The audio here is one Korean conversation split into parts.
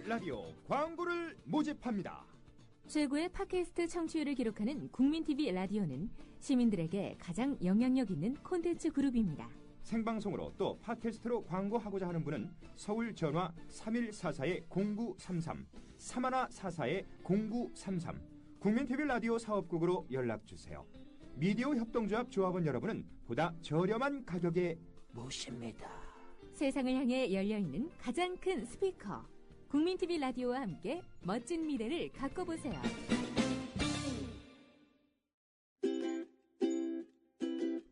라디오 광고를 모집합니다. 최고의 팟캐스트 청취율을 기록하는 국민TV 라디오는 시민들에게 가장 영향력 있는 콘텐츠 그룹입니다. 생방송으로 또 팟캐스트로 광고하고자 하는 분은 서울 전화 3144-0933, 3144-0933 국민TV 라디오 사업국으로 연락주세요. 미디어 협동조합 조합원 여러분은 보다 저렴한 가격에 모십니다. 세상을 향해 열려있는 가장 큰 스피커 국민TV 라디오와 함께 멋진 미래를 가꿔보세요.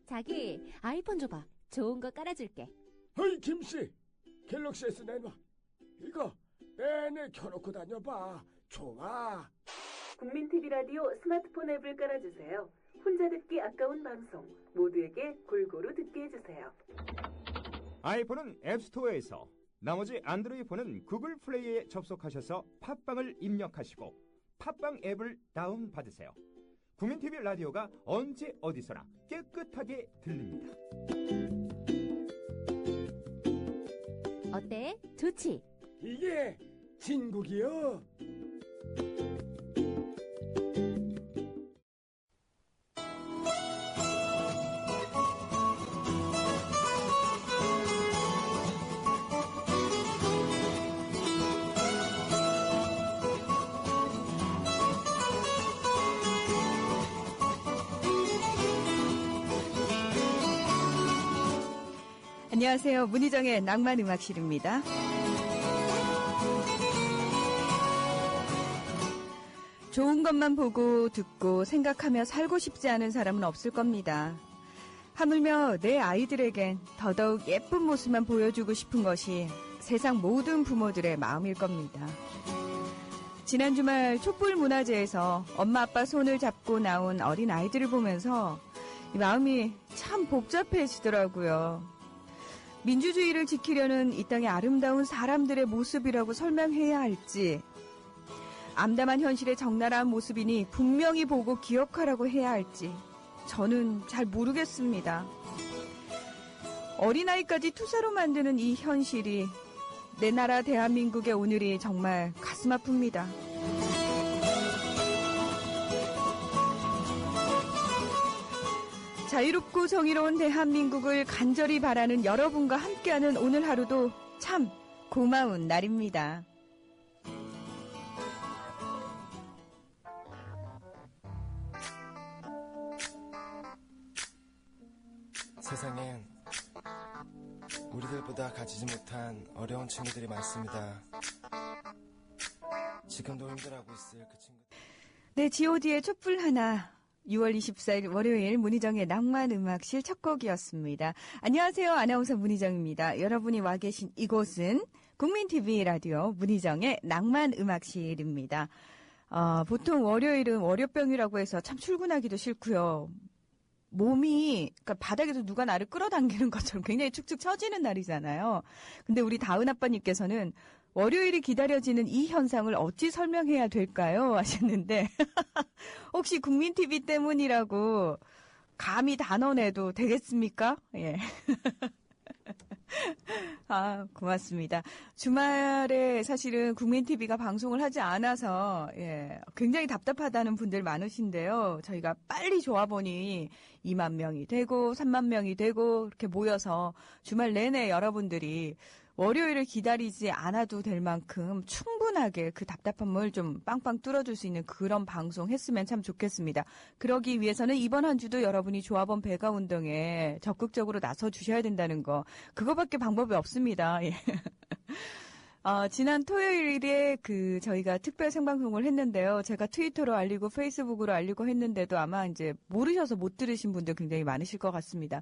자기 아이폰 줘봐. 좋은 거 깔아줄게. 어이 김씨, 갤럭시 S 내놔. 이거 내내 켜놓고 다녀봐. 좋아. 국민TV 라디오 스마트폰 앱을 깔아주세요. 혼자 듣기 아까운 방송 모두에게 골고루 듣게 해주세요. 아이폰은 앱스토어에서, 나머지 안드로이드 폰은 구글 플레이에 접속하셔서 팟빵을 입력하시고 팟빵 앱을 다운받으세요. 국민TV 라디오가 언제 어디서나 깨끗하게 들립니다. 어때? 좋지? 이게 진국이요. 안녕하세요. 문희정의 낭만음악실입니다. 좋은 것만 보고 듣고 생각하며 살고 싶지 않은 사람은 없을 겁니다. 하물며 내 아이들에겐 더더욱 예쁜 모습만 보여주고 싶은 것이 세상 모든 부모들의 마음일 겁니다. 지난 주말 촛불문화제에서 엄마 아빠 손을 잡고 나온 어린 아이들을 보면서 이 마음이 참 복잡해지더라고요. 민주주의를 지키려는 이 땅의 아름다운 사람들의 모습이라고 설명해야 할지, 암담한 현실의 적나라한 모습이니 분명히 보고 기억하라고 해야 할지 저는 잘 모르겠습니다. 어린아이까지 투사로 만드는 이 현실이 내 나라 대한민국의 오늘이 정말 가슴 아픕니다. 자유롭고 정의로운 대한민국을 간절히 바라는 여러분과 함께하는 오늘 하루도 참 고마운 날입니다. 세상엔 우리들보다 가지지 못한 어려운 친구들이 많습니다. 지금도 힘들어하고 있을 그 친구들. 네, god의 촛불 하나. 6월 24일 월요일 문희정의 낭만음악실 첫 곡이었습니다. 안녕하세요. 아나운서 문희정입니다. 여러분이 와 계신 이곳은 국민TV 라디오 문희정의 낭만음악실입니다. 보통 월요일은 월요병이라고 해서 참 출근하기도 싫고요. 몸이, 그러니까 바닥에서 누가 나를 끌어당기는 것처럼 굉장히 축축 처지는 날이잖아요. 근데 우리 다은 아빠님께서는 월요일이 기다려지는 이 현상을 어찌 설명해야 될까요? 하셨는데 혹시 국민TV 때문이라고 감히 단언해도 되겠습니까? 예. 고맙습니다. 주말에 사실은 국민TV가 방송을 하지 않아서, 예, 굉장히 답답하다는 분들 많으신데요. 저희가 빨리 좋아보니 2만 명이 되고 3만 명이 되고 이렇게 모여서 주말 내내 여러분들이 월요일을 기다리지 않아도 될 만큼 충분하게 그 답답함을 좀 빵빵 뚫어줄 수 있는 그런 방송 했으면 참 좋겠습니다. 그러기 위해서는 이번 한 주도 여러분이 조합원 배가 운동에 적극적으로 나서 주셔야 된다는 거, 그거밖에 방법이 없습니다. 예. 지난 토요일에 저희가 특별 생방송을 했는데요. 제가 트위터로 알리고 페이스북으로 알리고 했는데도 아마 이제 모르셔서 못 들으신 분들 굉장히 많으실 것 같습니다.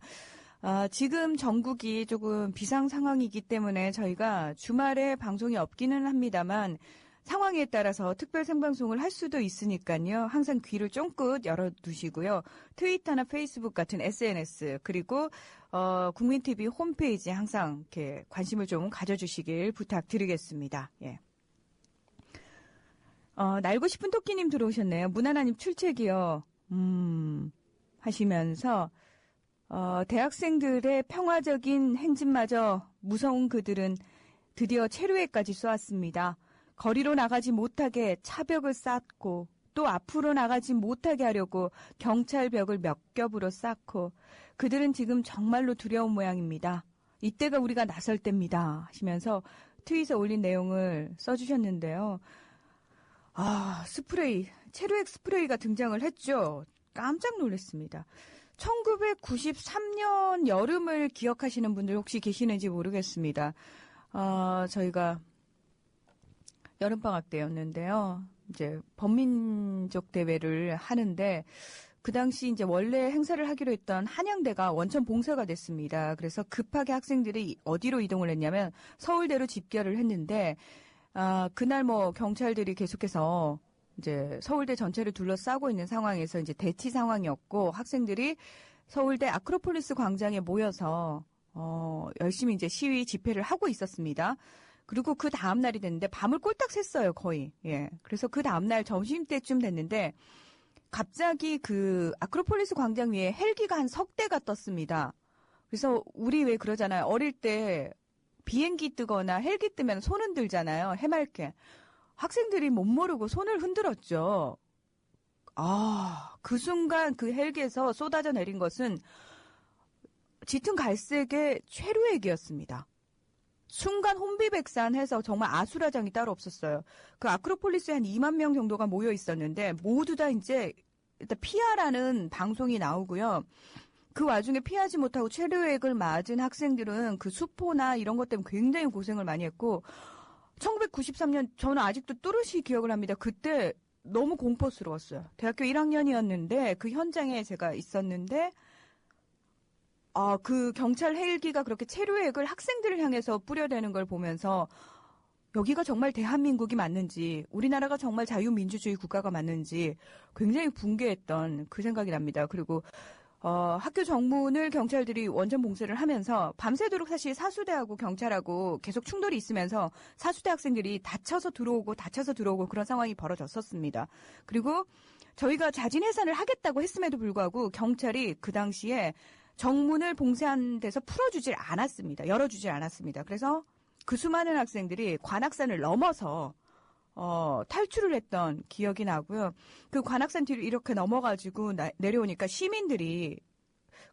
지금 전국이 조금 비상 상황이기 때문에 저희가 주말에 방송이 없기는 합니다만 상황에 따라서 특별 생방송을 할 수도 있으니까요. 항상 귀를 쫑긋 열어두시고요. 트위터나 페이스북 같은 SNS 그리고 국민TV 홈페이지 항상 이렇게 관심을 좀 가져주시길 부탁드리겠습니다. 예. 날고 싶은 토끼님 들어오셨네요. 문하나님 출첵이요. 하시면서 대학생들의 평화적인 행진마저 무서운 그들은 드디어 체류회까지 쏘았습니다. 거리로 나가지 못하게 차벽을 쌓고 또 앞으로 나가지 못하게 하려고 경찰벽을 몇 겹으로 쌓고 그들은 지금 정말로 두려운 모양입니다. 이때가 우리가 나설 때입니다. 하시면서 트윗에 올린 내용을 써주셨는데요. 스프레이, 체류액 스프레이가 등장을 했죠. 깜짝 놀랐습니다. 1993년 여름을 기억하시는 분들 혹시 계시는지 모르겠습니다. 저희가 여름방학 때였는데요. 이제 범민족 대회를 하는데 그 당시 이제 원래 행사를 하기로 했던 한양대가 원천 봉쇄가 됐습니다. 그래서 급하게 학생들이 어디로 이동을 했냐면 서울대로 집결을 했는데 그날 뭐 경찰들이 계속해서 이제 서울대 전체를 둘러싸고 있는 상황에서 이제 대치 상황이었고 학생들이 서울대 아크로폴리스 광장에 모여서 열심히 이제 시위 집회를 하고 있었습니다. 그리고 그 다음 날이 됐는데 밤을 꼴딱 샜어요, 거의. 예. 그래서 그 다음 날 점심 때쯤 됐는데 갑자기 그 아크로폴리스 광장 위에 헬기가 한 석 대가 떴습니다. 그래서 우리 왜 그러잖아요. 어릴 때 비행기 뜨거나 헬기 뜨면 손 흔들잖아요. 해맑게. 학생들이 못 모르고 손을 흔들었죠. 그 순간 그 헬기에서 쏟아져 내린 것은 짙은 갈색의 최루액이었습니다. 순간 혼비백산해서 정말 아수라장이 따로 없었어요. 그 아크로폴리스에 한 2만 명 정도가 모여 있었는데 모두 다 이제 일단 피하라는 방송이 나오고요. 그 와중에 피하지 못하고 최루액을 맞은 학생들은 그 수포나 이런 것 때문에 굉장히 고생을 많이 했고 1993년 저는 아직도 뚜렷이 기억을 합니다. 그때 너무 공포스러웠어요. 대학교 1학년이었는데 그 현장에 제가 있었는데 그 경찰 헬기가 그렇게 체류액을 학생들을 향해서 뿌려대는 걸 보면서 여기가 정말 대한민국이 맞는지 우리나라가 정말 자유민주주의 국가가 맞는지 굉장히 붕괴했던 그 생각이 납니다. 그리고 학교 정문을 경찰들이 원전 봉쇄를 하면서 밤새도록 사실 사수대하고 경찰하고 계속 충돌이 있으면서 사수대 학생들이 다쳐서 들어오고 그런 상황이 벌어졌었습니다. 그리고 저희가 자진 해산을 하겠다고 했음에도 불구하고 경찰이 그 당시에 정문을 봉쇄한 데서 풀어주질 않았습니다. 열어주질 않았습니다. 그래서 그 수많은 학생들이 관악산을 넘어서 탈출을 했던 기억이 나고요. 그 관악산 뒤로 이렇게 넘어가지고 내려오니까 시민들이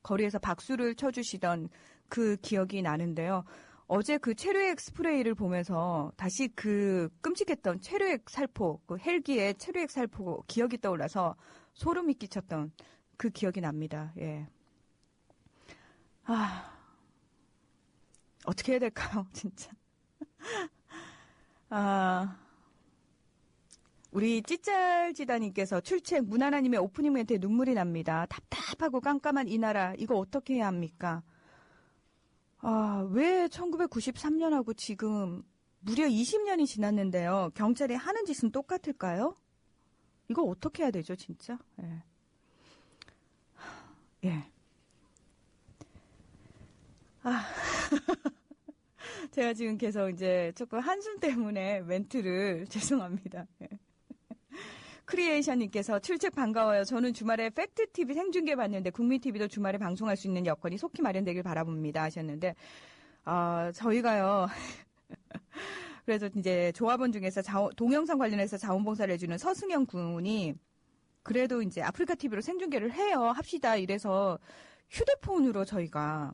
거리에서 박수를 쳐주시던 그 기억이 나는데요. 어제 그 체류액 스프레이를 보면서 다시 그 끔찍했던 체류액 살포, 그 헬기의 체류액 살포 기억이 떠올라서 소름이 끼쳤던 그 기억이 납니다. 예. 어떻게 해야 될까요, 진짜. 우리 찌짤지다님께서 출첵 문하나님의 오프닝 멘트에 눈물이 납니다. 답답하고 깜깜한 이 나라, 이거 어떻게 해야 합니까? 왜 1993년하고 지금 무려 20년이 지났는데요. 경찰이 하는 짓은 똑같을까요? 이거 어떻게 해야 되죠, 진짜? 예. 예. 제가 지금 계속 이제 조금 한숨 때문에 멘트를 죄송합니다. 크리에이션님께서 출첵 반가워요. 저는 주말에 팩트TV 생중계 봤는데 국민TV도 주말에 방송할 수 있는 여건이 속히 마련되길 바라봅니다 하셨는데 저희가요. 그래서 이제 조합원 중에서 동영상 관련해서 자원봉사를 해주는 서승영 군이 그래도 이제 아프리카 TV로 생중계를 해요. 합시다. 이래서 휴대폰으로 저희가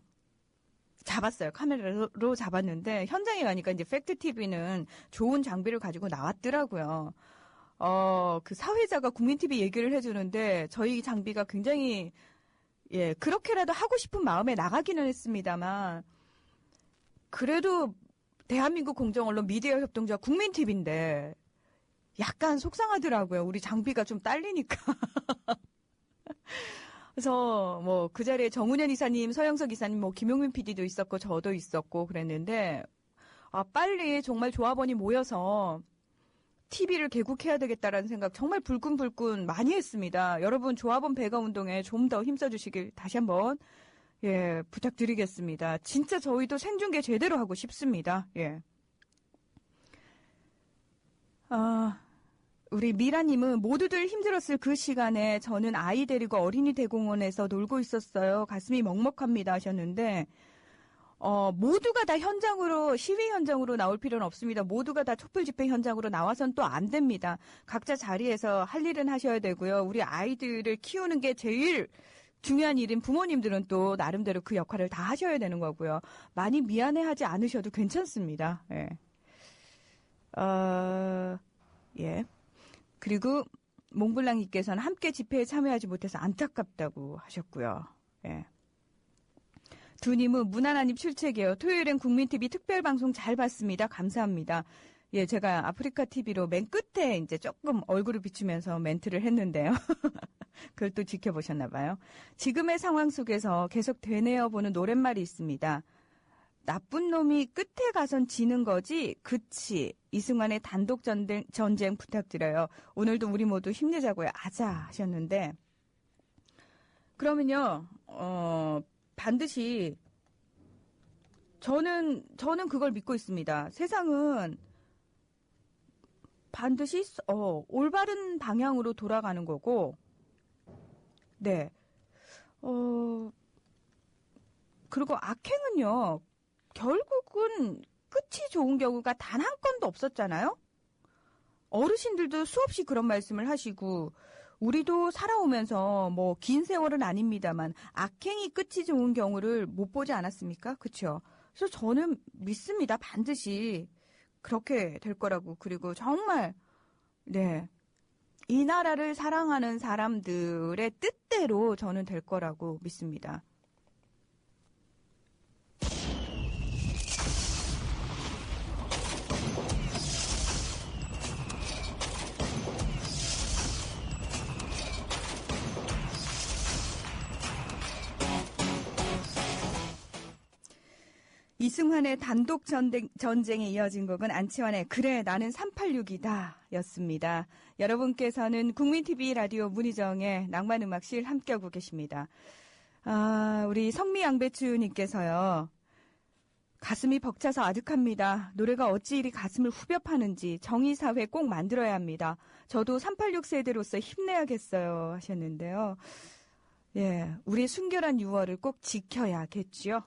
잡았어요. 카메라로 잡았는데 현장에 가니까 이제 팩트TV는 좋은 장비를 가지고 나왔더라고요. 그 사회자가 국민TV 얘기를 해주는데 저희 장비가 굉장히 그렇게라도 하고 싶은 마음에 나가기는 했습니다만 그래도 대한민국 공정언론 미디어 협동조합 국민TV인데 약간 속상하더라고요. 우리 장비가 좀 딸리니까. 그래서 뭐 그 자리에 정은현 이사님, 서영석 이사님, 뭐 김용민 PD도 있었고 저도 있었고 그랬는데 빨리 정말 조합원이 모여서 TV를 개국해야 되겠다라는 생각 정말 불끈불끈 많이 했습니다. 여러분 조합원 배가 운동에 좀 더 힘써주시길 다시 한번 부탁드리겠습니다. 진짜 저희도 생중계 제대로 하고 싶습니다. 예. 우리 미라님은 모두들 힘들었을 그 시간에 저는 아이 데리고 어린이 대공원에서 놀고 있었어요. 가슴이 먹먹합니다 하셨는데 모두가 다 현장으로, 시위 현장으로 나올 필요는 없습니다. 모두가 다 촛불 집회 현장으로 나와선 또 안 됩니다. 각자 자리에서 할 일은 하셔야 되고요. 우리 아이들을 키우는 게 제일 중요한 일인 부모님들은 또 나름대로 그 역할을 다 하셔야 되는 거고요. 많이 미안해하지 않으셔도 괜찮습니다. 예. 예. 그리고 몽블랑님께서는 함께 집회에 참여하지 못해서 안타깝다고 하셨고요. 예. 두님은 무난한님 출첵이에요. 토요일엔 국민TV 특별방송 잘 봤습니다. 감사합니다. 예, 제가 아프리카 TV로 맨 끝에 이제 조금 얼굴을 비추면서 멘트를 했는데요. 그걸 또 지켜보셨나봐요. 지금의 상황 속에서 계속 되뇌어 보는 노랫말이 있습니다. 나쁜 놈이 끝에 가선 지는 거지. 그치. 이승환의 단독 전쟁 부탁드려요. 오늘도 우리 모두 힘내자고요. 아자 하셨는데 그러면요. 반드시 저는 그걸 믿고 있습니다. 세상은 반드시 올바른 방향으로 돌아가는 거고 네. 그리고 악행은요. 결국은 끝이 좋은 경우가 단 한 건도 없었잖아요. 어르신들도 수없이 그런 말씀을 하시고 우리도 살아오면서 뭐 긴 세월은 아닙니다만 악행이 끝이 좋은 경우를 못 보지 않았습니까? 그렇죠? 그래서 저는 믿습니다. 반드시 그렇게 될 거라고. 그리고 정말 네. 이 나라를 사랑하는 사람들의 뜻대로 저는 될 거라고 믿습니다. 이승환의 단독 전쟁에 이어진 곡은 안치환의 그래 나는 386이다 였습니다. 여러분께서는 국민TV 라디오 문희정의 낭만음악실 함께하고 계십니다. 우리 성미양배추님께서요. 가슴이 벅차서 아득합니다. 노래가 어찌 이리 가슴을 후벼 파는지 정의사회 꼭 만들어야 합니다. 저도 386 세대로서 힘내야겠어요 하셨는데요. 예, 우리 순결한 6월을 꼭 지켜야겠죠.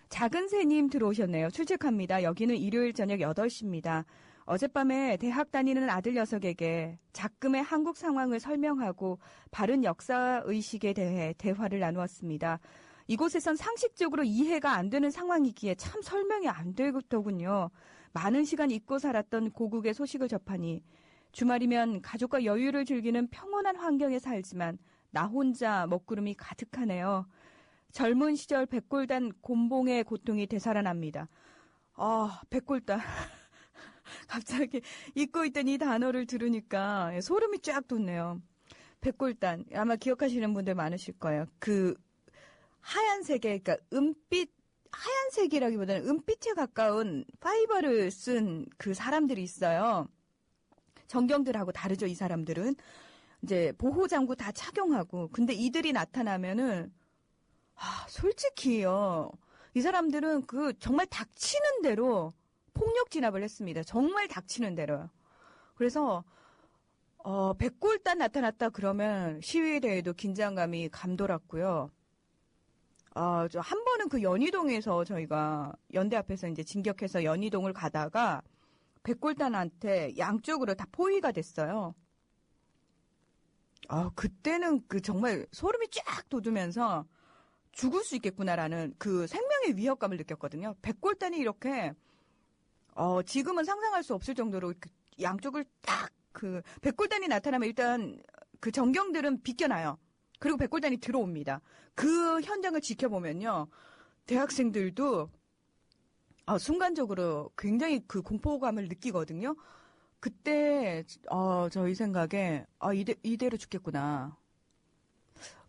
작은 새님 들어오셨네요. 출첵합니다. 여기는 일요일 저녁 8시입니다. 어젯밤에 대학 다니는 아들 녀석에게 작금의 한국 상황을 설명하고 바른 역사의식에 대해 대화를 나누었습니다. 이곳에선 상식적으로 이해가 안 되는 상황이기에 참 설명이 안 되더군요. 많은 시간 잊고 살았던 고국의 소식을 접하니 주말이면 가족과 여유를 즐기는 평온한 환경에 살지만 나 혼자 먹구름이 가득하네요. 젊은 시절 백골단 곤봉의 고통이 되살아납니다. 백골단. 갑자기 잊고 있던 이 단어를 들으니까 소름이 쫙 돋네요. 백골단. 아마 기억하시는 분들 많으실 거예요. 그 하얀색의, 그러니까 은빛, 하얀색이라기보다는 은빛에 가까운 파이버를 쓴 그 사람들이 있어요. 정경들하고 다르죠, 이 사람들은. 이제 보호장구 다 착용하고. 근데 이들이 나타나면은 솔직히요. 이 사람들은 정말 닥치는 대로 폭력 진압을 했습니다. 정말 닥치는 대로요. 그래서 백골단 나타났다 그러면 시위에 대해도 긴장감이 감돌았고요. 저 한 번은 그 연희동에서 저희가 연대 앞에서 이제 진격해서 연희동을 가다가 백골단한테 양쪽으로 다 포위가 됐어요. 그때는 정말 소름이 쫙 돋으면서 죽을 수 있겠구나라는 그 생명의 위협감을 느꼈거든요. 백골단이 이렇게 지금은 상상할 수 없을 정도로 양쪽을 딱 백골단이 나타나면 일단 그 정경들은 비껴나요. 그리고 백골단이 들어옵니다. 그 현장을 지켜보면요. 대학생들도 순간적으로 굉장히 그 공포감을 느끼거든요. 그때 저희 생각에 이대로 죽겠구나.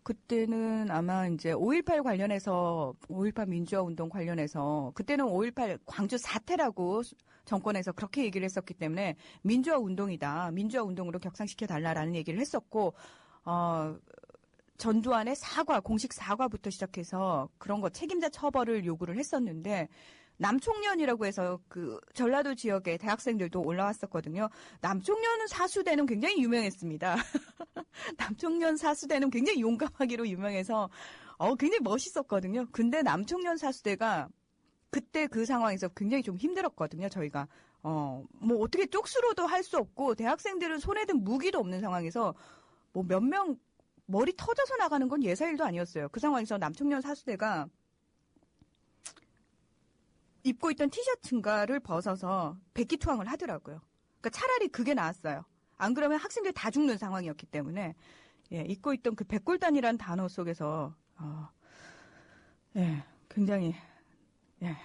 그때는 아마 이제 5.18 관련해서 5.18 민주화 운동 관련해서 그때는 5.18 광주 사태라고 정권에서 그렇게 얘기를 했었기 때문에 민주화 운동이다. 민주화 운동으로 격상시켜 달라라는 얘기를 했었고 전두환의 공식 사과부터 시작해서 그런 거 책임자 처벌을 요구를 했었는데 남총련이라고 해서 그 전라도 지역의 대학생들도 올라왔었거든요. 남총련 사수대는 굉장히 유명했습니다. 남총련 사수대는 굉장히 용감하기로 유명해서 굉장히 멋있었거든요. 근데 남청년 사수대가 그때 그 상황에서 굉장히 좀 힘들었거든요, 저희가. 뭐 어떻게 쪽수로도 할 수 없고, 대학생들은 손에 든 무기도 없는 상황에서, 뭐 몇 명 머리 터져서 나가는 건 예사일도 아니었어요. 그 상황에서 남청년 사수대가 입고 있던 티셔츠인가를 벗어서 백기투항을 하더라고요. 그러니까 차라리 그게 나았어요. 안 그러면 학생들 다 죽는 상황이었기 때문에, 예, 입고 있던 그 백골단이라는 단어 속에서, 예, 굉장히, 예.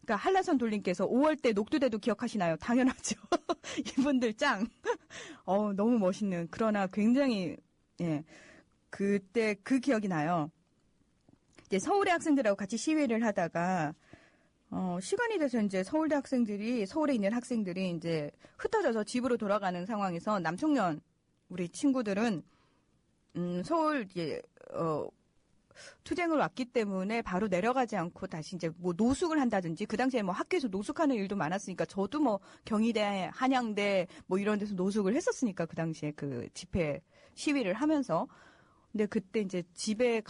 그러니까 한라산 돌림께서 5월 때 녹두대도 기억하시나요? 당연하죠. 이분들 짱. 너무 멋있는. 그러나 굉장히, 예, 그때 그 기억이 나요. 이제 서울의 학생들하고 같이 시위를 하다가, 시간이 돼서 이제 서울대 학생들이, 서울에 있는 학생들이 이제 흩어져서 집으로 돌아가는 상황에서 남청년, 우리 친구들은, 서울, 이제, 투쟁을 왔기 때문에 바로 내려가지 않고 다시 이제 뭐 노숙을 한다든지, 그 당시에 뭐 학교에서 노숙하는 일도 많았으니까, 저도 뭐 경희대, 한양대 뭐 이런 데서 노숙을 했었으니까, 그 당시에 그 집회 시위를 하면서. 근데 그때 이제 집에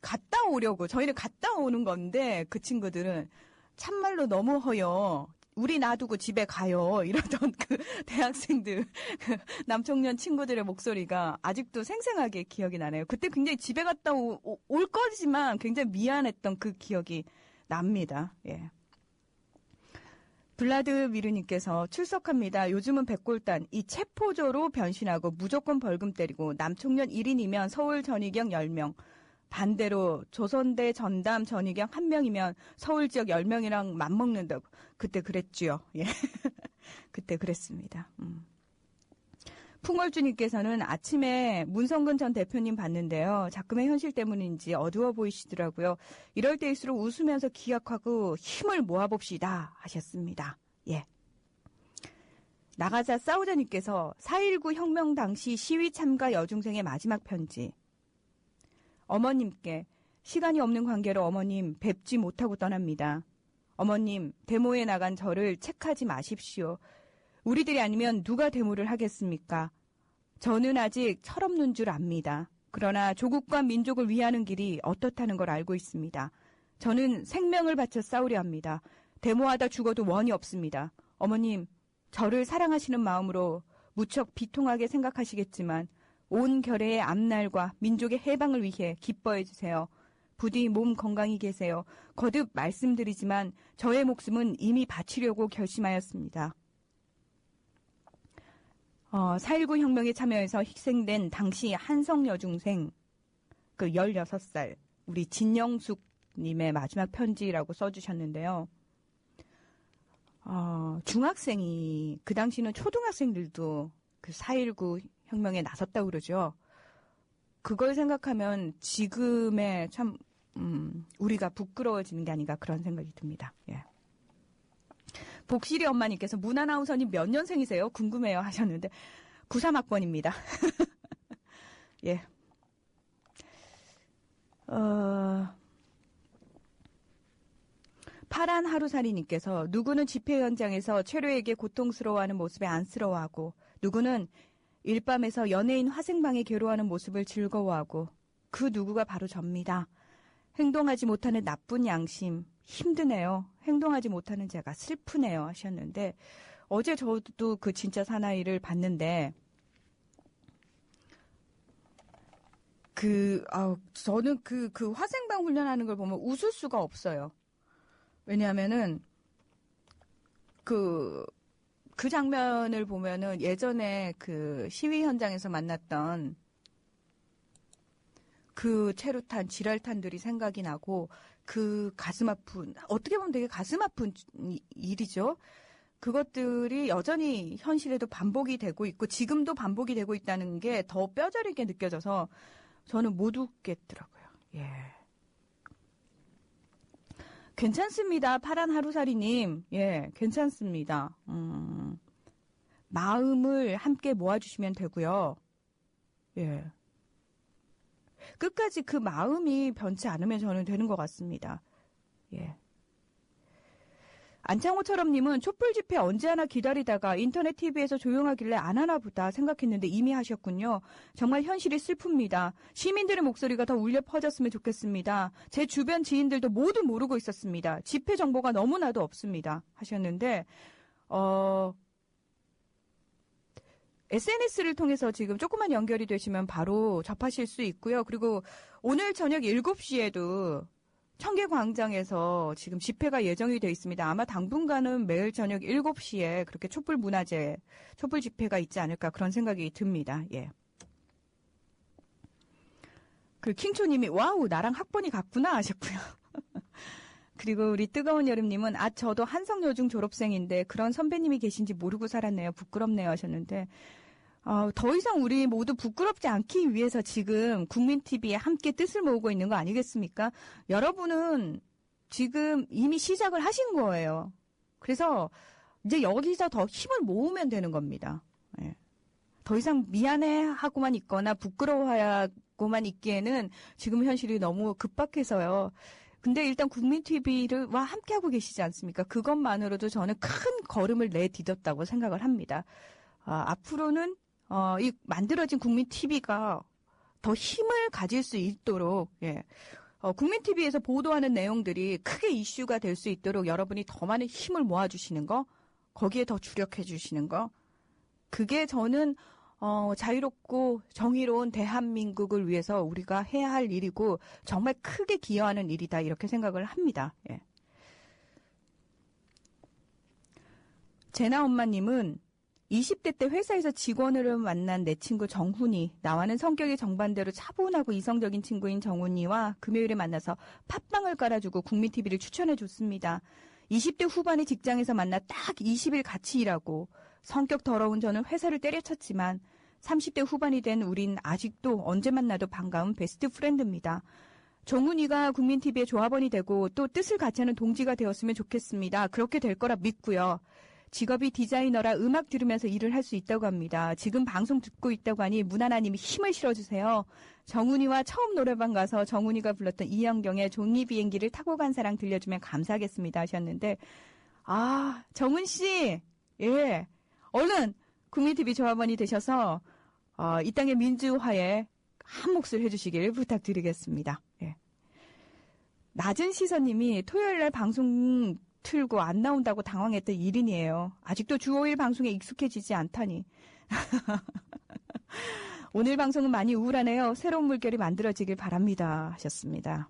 갔다 오려고, 저희는 갔다 오는 건데, 그 친구들은 참말로 너무 허여. 우리 놔두고 집에 가요. 이러던 그 대학생들, 그 남청년 친구들의 목소리가 아직도 생생하게 기억이 나네요. 그때 굉장히 집에 갔다 올 거지만 굉장히 미안했던 그 기억이 납니다. 예. 블라드미르님께서 출석합니다. 요즘은 백골단, 이 체포조로 변신하고 무조건 벌금 때리고 남청년 1인이면 서울 전위경 10명. 반대로 조선대 전담 전위경 1명이면 서울 지역 10명이랑 맞먹는다고. 그때 그랬지요. 예. 그때 그랬습니다. 풍월주님께서는 아침에 문성근 전 대표님 봤는데요. 작금의 현실 때문인지 어두워 보이시더라고요. 이럴 때일수록 웃으면서 기약하고 힘을 모아봅시다 하셨습니다. 예. 나가자 싸우자님께서 4.19 혁명 당시 시위 참가 여중생의 마지막 편지. 어머님께 시간이 없는 관계로 어머님 뵙지 못하고 떠납니다. 어머님, 데모에 나간 저를 책하지 마십시오. 우리들이 아니면 누가 데모를 하겠습니까? 저는 아직 철없는 줄 압니다. 그러나 조국과 민족을 위하는 길이 어떻다는 걸 알고 있습니다. 저는 생명을 바쳐 싸우려 합니다. 데모하다 죽어도 원이 없습니다. 어머님, 저를 사랑하시는 마음으로 무척 비통하게 생각하시겠지만 온 결의의 앞날과 민족의 해방을 위해 기뻐해 주세요. 부디 몸 건강히 계세요. 거듭 말씀드리지만 저의 목숨은 이미 바치려고 결심하였습니다. 4.19 혁명에 참여해서 희생된 당시 한성 여중생 그 16살 우리 진영숙 님의 마지막 편지라고 써주셨는데요. 중학생이 그 당시는 초등학생들도 그 4.19 혁명에 나섰다고 그러죠. 그걸 생각하면 지금의 참 우리가 부끄러워지는 게 아닌가 그런 생각이 듭니다. 예. 복실이 엄마님께서 문아나운서님 몇 년생이세요? 궁금해요 하셨는데 93학번입니다. 예. 파란 하루살이님께서 누구는 집회 현장에서 최료에게 고통스러워하는 모습에 안쓰러워하고 누구는 일밤에서 연예인 화생방에 괴로워하는 모습을 즐거워하고 그 누구가 바로 접니다. 행동하지 못하는 나쁜 양심 힘드네요. 행동하지 못하는 제가 슬프네요 하셨는데 어제 저도 그 진짜 사나이를 봤는데 저는 그 화생방 훈련하는 걸 보면 웃을 수가 없어요. 왜냐하면은 그 장면을 보면은 예전에 그 시위 현장에서 만났던 그 체류탄, 지랄탄들이 생각이 나고 그 가슴 아픈, 어떻게 보면 되게 가슴 아픈 일이죠. 그것들이 여전히 현실에도 반복이 되고 있고 지금도 반복이 되고 있다는 게 더 뼈저리게 느껴져서 저는 못 웃겠더라고요. 예. 괜찮습니다. 파란 하루살이님. 예, 괜찮습니다. 마음을 함께 모아주시면 되고요. 예. 끝까지 그 마음이 변치 않으면 저는 되는 것 같습니다. 예. 안창호처럼님은 촛불 집회 언제 하나 기다리다가 인터넷 TV에서 조용하길래 안 하나 보다 생각했는데 이미 하셨군요. 정말 현실이 슬픕니다. 시민들의 목소리가 더 울려 퍼졌으면 좋겠습니다. 제 주변 지인들도 모두 모르고 있었습니다. 집회 정보가 너무나도 없습니다. 하셨는데 SNS를 통해서 지금 조금만 연결이 되시면 바로 접하실 수 있고요. 그리고 오늘 저녁 7시에도 청계광장에서 지금 집회가 예정이 되어 있습니다. 아마 당분간은 매일 저녁 7시에 그렇게 촛불 문화제, 촛불 집회가 있지 않을까 그런 생각이 듭니다. 예. 그 킹초님이 와우 나랑 학번이 같구나 하셨고요. 그리고 우리 뜨거운 여름님은 저도 한성여중 졸업생인데 그런 선배님이 계신지 모르고 살았네요. 부끄럽네요 하셨는데 더 이상 우리 모두 부끄럽지 않기 위해서 지금 국민TV에 함께 뜻을 모으고 있는 거 아니겠습니까? 여러분은 지금 이미 시작을 하신 거예요. 그래서 이제 여기서 더 힘을 모으면 되는 겁니다. 예. 더 이상 미안해하고만 있거나 부끄러워하고만 있기에는 지금 현실이 너무 급박해서요. 근데 일단 국민TV와 함께하고 계시지 않습니까? 그것만으로도 저는 큰 걸음을 내디뎠다고 생각을 합니다. 앞으로는 이 만들어진 국민TV가 더 힘을 가질 수 있도록 국민TV에서 보도하는 내용들이 크게 이슈가 될 수 있도록 여러분이 더 많은 힘을 모아주시는 거, 거기에 더 주력해 주시는 거, 그게 저는 자유롭고 정의로운 대한민국을 위해서 우리가 해야 할 일이고 정말 크게 기여하는 일이다 이렇게 생각을 합니다. 예. 제나 엄마님은 20대 때 회사에서 직원을 만난 내 친구 정훈이, 나와는 성격이 정반대로 차분하고 이성적인 친구인 정훈이와 금요일에 만나서 팟빵을 깔아주고 국민TV를 추천해줬습니다. 20대 후반의 직장에서 만나 딱 20일 같이 일하고 성격 더러운 저는 회사를 때려쳤지만 30대 후반이 된 우린 아직도 언제 만나도 반가운 베스트 프렌드입니다. 정훈이가 국민TV의 조합원이 되고 또 뜻을 같이 하는 동지가 되었으면 좋겠습니다. 그렇게 될 거라 믿고요. 직업이 디자이너라 음악 들으면서 일을 할 수 있다고 합니다. 지금 방송 듣고 있다고 하니 문하나님이 힘을 실어주세요. 정훈이와 처음 노래방 가서 정훈이가 불렀던 이영경의 종이 비행기를 타고 간 사랑 들려주면 감사하겠습니다 하셨는데 정훈씨 예 얼른 국민TV 조합원이 되셔서 이 땅의 민주화에 한 몫을 해주시길 부탁드리겠습니다. 예. 낮은 시선님이 토요일날 방송 틀고 안 나온다고 당황했던 1인이에요. 아직도 주 5일 방송에 익숙해지지 않다니. 오늘 방송은 많이 우울하네요. 새로운 물결이 만들어지길 바랍니다 하셨습니다.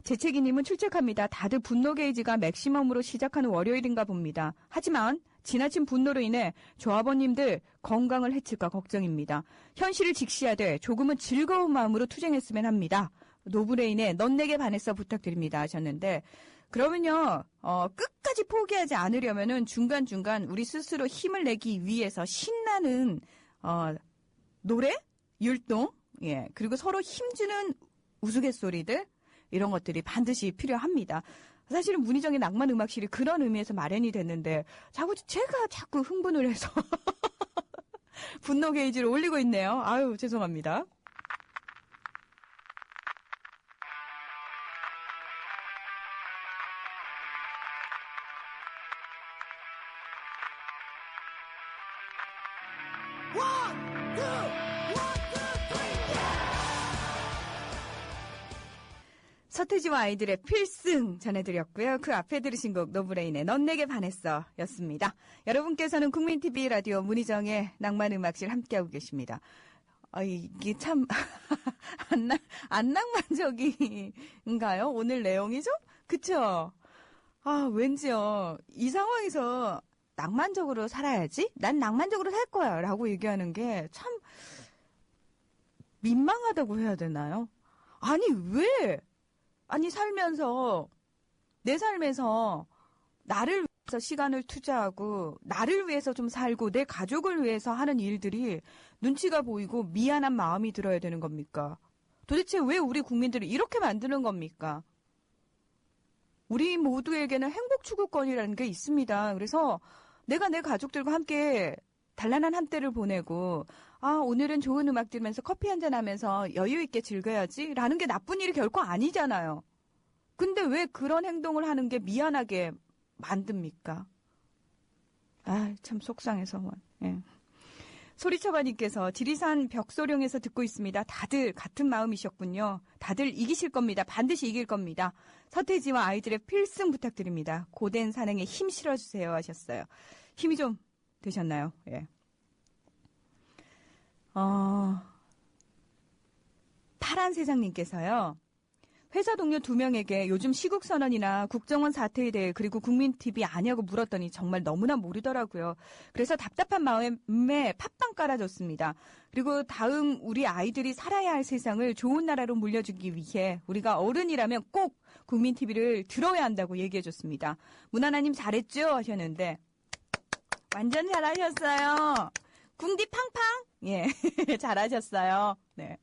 재채기님은 출첵합니다. 다들 분노 게이지가 맥시멈으로 시작하는 월요일인가 봅니다. 하지만 지나친 분노로 인해 조합원님들 건강을 해칠까 걱정입니다. 현실을 직시하되 조금은 즐거운 마음으로 투쟁했으면 합니다. 노브레인의 넌 내게 반했어 부탁드립니다 하셨는데 그러면요 끝까지 포기하지 않으려면은 중간중간 우리 스스로 힘을 내기 위해서 신나는 노래, 율동, 예 그리고 서로 힘주는 우스갯소리들 이런 것들이 반드시 필요합니다. 사실은 문희정의 낭만 음악실이 그런 의미에서 마련이 됐는데 제가 자꾸 흥분을 해서 분노 게이지를 올리고 있네요. 아유 죄송합니다. 서태지와 아이들의 필승 전해드렸고요. 그 앞에 들으신 곡 노브레인의 넌 내게 반했어 였습니다. 여러분께서는 국민TV 라디오 문희정의 낭만음악실 함께하고 계십니다. 이게 참 안 낭만적인가요? 오늘 내용이 좀? 그쵸? 왠지요. 이 상황에서 낭만적으로 살아야지? 난 낭만적으로 살 거야 라고 얘기하는 게 참 민망하다고 해야 되나요? 살면서 내 삶에서 나를 위해서 시간을 투자하고 나를 위해서 좀 살고 내 가족을 위해서 하는 일들이 눈치가 보이고 미안한 마음이 들어야 되는 겁니까? 도대체 왜 우리 국민들을 이렇게 만드는 겁니까? 우리 모두에게는 행복 추구권이라는 게 있습니다. 그래서 내가 내 가족들과 함께 단란한 한때를 보내고 오늘은 좋은 음악 들으면서 커피 한잔 하면서 여유 있게 즐겨야지 라는 게 나쁜 일이 결코 아니잖아요. 근데 왜 그런 행동을 하는 게 미안하게 만듭니까? 아, 참 속상해서. 예. 소리쳐바님께서 지리산 벽소룡에서 듣고 있습니다. 다들 같은 마음이셨군요. 다들 이기실 겁니다. 반드시 이길 겁니다. 서태지와 아이들의 필승 부탁드립니다. 고된 산행에 힘 실어주세요 하셨어요. 힘이 좀 되셨나요? 예. 파란 세상님께서요. 회사 동료 2명에게 요즘 시국선언이나 국정원 사태에 대해 그리고 국민TV 아냐고 물었더니 정말 너무나 모르더라고요. 그래서 답답한 마음에 팟빵 깔아줬습니다. 그리고 다음 우리 아이들이 살아야 할 세상을 좋은 나라로 물려주기 위해 우리가 어른이라면 꼭 국민TV를 들어야 한다고 얘기해줬습니다. 문하나님 잘했죠? 하셨는데 완전 잘하셨어요. 궁디 팡팡? 예, 잘하셨어요. 네.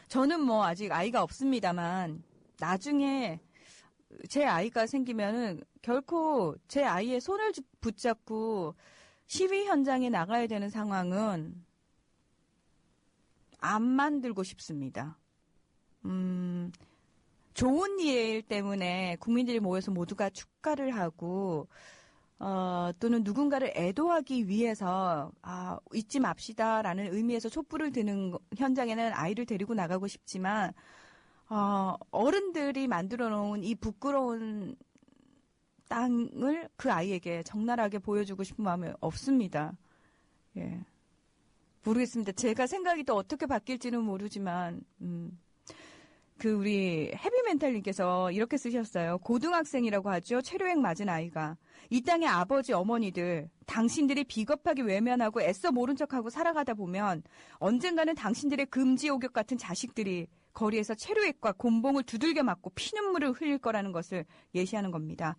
저는 뭐 아직 아이가 없습니다만 나중에 제 아이가 생기면은 결코 제 아이의 손을 붙잡고 시위 현장에 나가야 되는 상황은 안 만들고 싶습니다. 좋은 일 때문에 국민들이 모여서 모두가 축가를 하고 또는 누군가를 애도하기 위해서 잊지 맙시다라는 의미에서 촛불을 드는 현장에는 아이를 데리고 나가고 싶지만 어른들이 만들어 놓은 이 부끄러운 땅을 그 아이에게 적나라하게 보여주고 싶은 마음이 없습니다. 예. 모르겠습니다. 제가 생각이 또 어떻게 바뀔지는 모르지만 우리 헤비멘탈님께서 이렇게 쓰셨어요. 고등학생이라고 하죠. 체류액 맞은 아이가. 이 땅의 아버지, 어머니들, 당신들이 비겁하게 외면하고 애써 모른 척하고 살아가다 보면 언젠가는 당신들의 금지옥역 같은 자식들이 거리에서 체류액과 곤봉을 두들겨 맞고 피눈물을 흘릴 거라는 것을 예시하는 겁니다.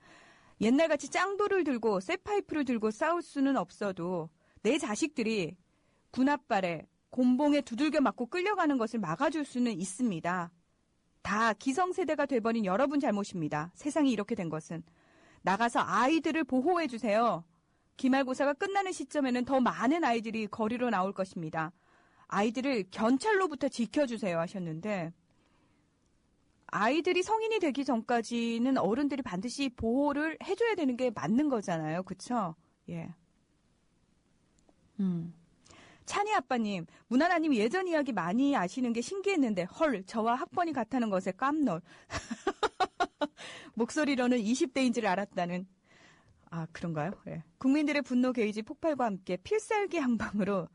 옛날같이 짱돌을 들고 쇠파이프를 들고 싸울 수는 없어도 내 자식들이 군홧발에 곤봉에 두들겨 맞고 끌려가는 것을 막아줄 수는 있습니다. 다 기성세대가 돼버린 여러분 잘못입니다. 세상이 이렇게 된 것은. 나가서 아이들을 보호해 주세요. 기말고사가 끝나는 시점에는 더 많은 아이들이 거리로 나올 것입니다. 아이들을 견찰로부터 지켜주세요 하셨는데 아이들이 성인이 되기 전까지는 어른들이 반드시 보호를 해줘야 되는 게 맞는 거잖아요. 그쵸? 예. 찬이 아빠님, 문하나님 예전 이야기 많이 아시는 게 신기했는데 헐, 저와 학번이 같다는 것에 깜놀. 목소리로는 20대인 줄 알았다는. 그런가요? 네. 국민들의 분노 게이지 폭발과 함께 필살기 한 방으로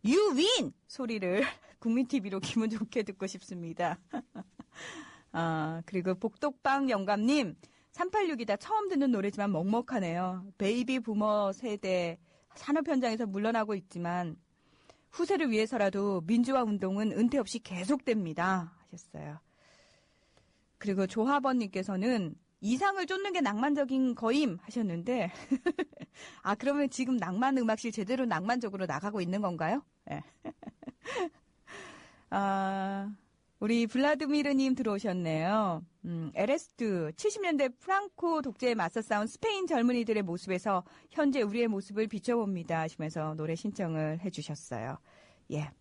You win! 소리를 국민TV로 기분 좋게 듣고 싶습니다. 그리고 복독빵 영감님, 386이다 처음 듣는 노래지만 먹먹하네요. 베이비 부머 세대 산업 현장에서 물러나고 있지만 후세를 위해서라도 민주화 운동은 은퇴 없이 계속됩니다. 하셨어요. 그리고 조하번님께서는 이상을 쫓는 게 낭만적인 거임 하셨는데 그러면 지금 낭만 음악실 제대로 낭만적으로 나가고 있는 건가요? 네. 우리 블라드미르님 들어오셨네요. 에레스트 70년대 프랑코 독재에 맞서 싸운 스페인 젊은이들의 모습에서 현재 우리의 모습을 비춰봅니다 하시면서 노래 신청을 해주셨어요. 예.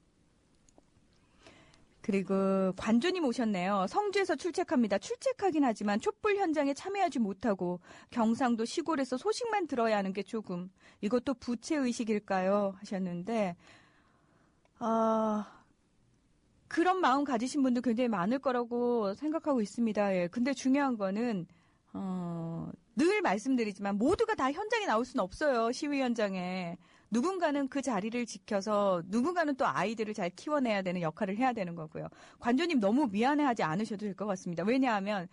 그리고 관조님 오셨네요. 성주에서 출첵합니다. 출첵하긴 하지만 촛불 현장에 참여하지 못하고 경상도 시골에서 소식만 들어야 하는 게 조금 이것도 부채의식일까요? 하셨는데 그런 마음 가지신 분도 굉장히 많을 거라고 생각하고 있습니다. 예. 근데 중요한 거는 늘 말씀드리지만 모두가 다 현장에 나올 수는 없어요. 시위 현장에. 누군가는 그 자리를 지켜서 누군가는 또 아이들을 잘 키워내야 되는 역할을 해야 되는 거고요. 관조님 너무 미안해하지 않으셔도 될 것 같습니다. 왜냐하면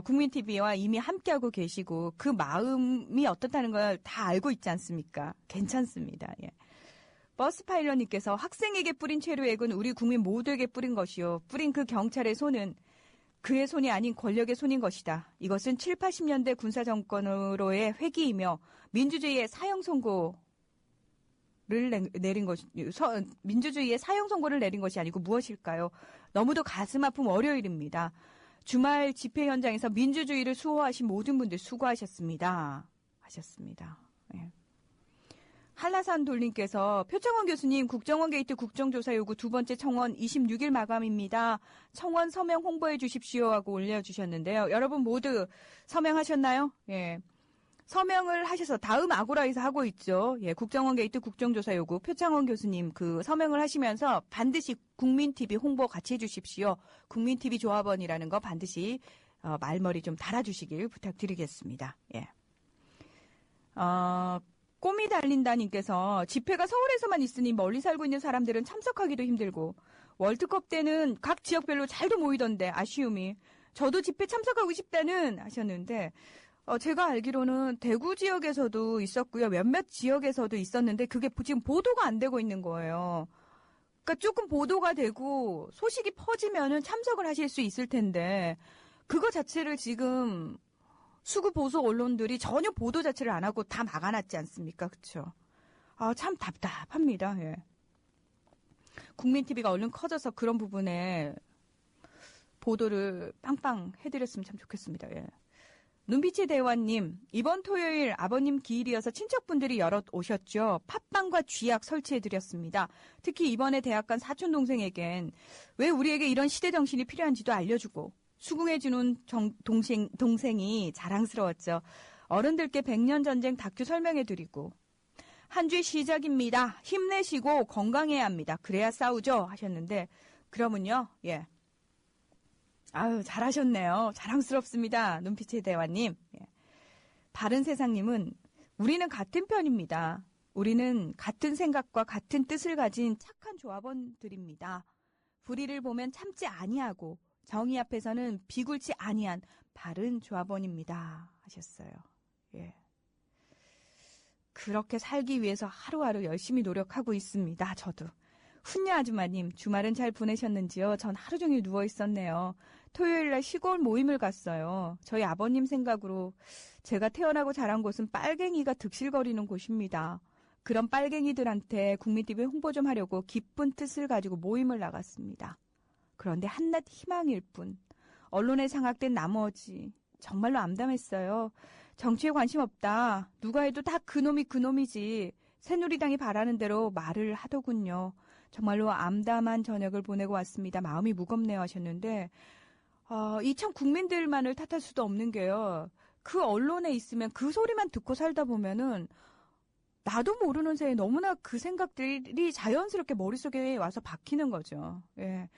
국민TV와 이미 함께하고 계시고 그 마음이 어떻다는 걸 다 알고 있지 않습니까? 괜찮습니다. 예. 버스 파일럿님께서 학생에게 뿌린 체류액은 우리 국민 모두에게 뿌린 것이요. 뿌린 그 경찰의 손은 그의 손이 아닌 권력의 손인 것이다. 이것은 7, 80년대 군사정권으로의 회기이며 민주주의의 사형 선고를 내린 것이 민주주의의 사형 선고를 내린 것이 아니고 무엇일까요? 너무도 가슴 아픈 월요일입니다. 주말 집회 현장에서 민주주의를 수호하신 모든 분들 수고하셨습니다. 하셨습니다. 예. 한라산 돌님께서 표창원 교수님 국정원 게이트 국정조사 요구 두 번째 청원 26일 마감입니다. 청원 서명 홍보해 주십시오 하고 올려주셨는데요. 여러분 모두 서명하셨나요? 예. 서명을 하셔서 다음 아고라에서 하고 있죠. 예, 국정원 게이트 국정조사 요구 표창원 교수님 그 서명을 하시면서 반드시 국민TV 홍보 같이 해주십시오. 국민TV 조합원이라는 거 반드시 말머리 좀 달아주시길 부탁드리겠습니다. 예. 꼬미 달린다님께서 집회가 서울에서만 있으니 멀리 살고 있는 사람들은 참석하기도 힘들고 월드컵 때는 각 지역별로 잘도 모이던데 아쉬움이 저도 집회 참석하고 싶다는 하셨는데 제가 알기로는 대구 지역에서도 있었고요. 몇몇 지역에서도 있었는데 그게 지금 보도가 안 되고 있는 거예요. 그러니까 조금 보도가 되고 소식이 퍼지면은 참석을 하실 수 있을 텐데 그거 자체를 지금 수구 보수 언론들이 전혀 보도 자체를 안 하고 다 막아놨지 않습니까? 그렇죠? 참 답답합니다. 예. 국민TV가 얼른 커져서 그런 부분에 보도를 빵빵 해드렸으면 참 좋겠습니다. 예. 눈빛의 대화님, 이번 토요일 아버님 기일이어서 친척분들이 여럿 오셨죠. 팥빵과 쥐약 설치해드렸습니다. 특히 이번에 대학 간 사촌동생에겐 왜 우리에게 이런 시대정신이 필요한지도 알려주고 수긍해주는 동생이 자랑스러웠죠. 어른들께 100년 전쟁 다큐 설명해드리고 한 주의 시작입니다. 힘내시고 건강해야 합니다. 그래야 싸우죠 하셨는데 그러면요. 예. 아유 잘하셨네요. 자랑스럽습니다. 눈빛의 대화님. 예. 바른세상님은 우리는 같은 편입니다. 우리는 같은 생각과 같은 뜻을 가진 착한 조합원들입니다. 불의를 보면 참지 아니하고 정의 앞에서는 비굴치 아니한 바른 조합원입니다. 하셨어요. 예. 그렇게 살기 위해서 하루하루 열심히 노력하고 있습니다. 저도. 훈녀 아줌마님, 주말은 잘 보내셨는지요? 전 하루 종일 누워 있었네요. 토요일날 시골 모임을 갔어요. 저희 아버님 생각으로 제가 태어나고 자란 곳은 빨갱이가 득실거리는 곳입니다. 그런 빨갱이들한테 국민TV 홍보 좀 하려고 기쁜 뜻을 가지고 모임을 나갔습니다. 그런데 한낱 희망일 뿐. 언론에 장악된 나머지 정말로 암담했어요. 정치에 관심 없다. 누가 해도 다 그놈이 그놈이지. 새누리당이 바라는 대로 말을 하더군요. 정말로 암담한 저녁을 보내고 왔습니다. 마음이 무겁네요 하셨는데 이 참 국민들만을 탓할 수도 없는 게요. 그 언론에 있으면 그 소리만 듣고 살다 보면은 나도 모르는 새에 너무나 그 생각들이 자연스럽게 머릿속에 와서 박히는 거죠. 예.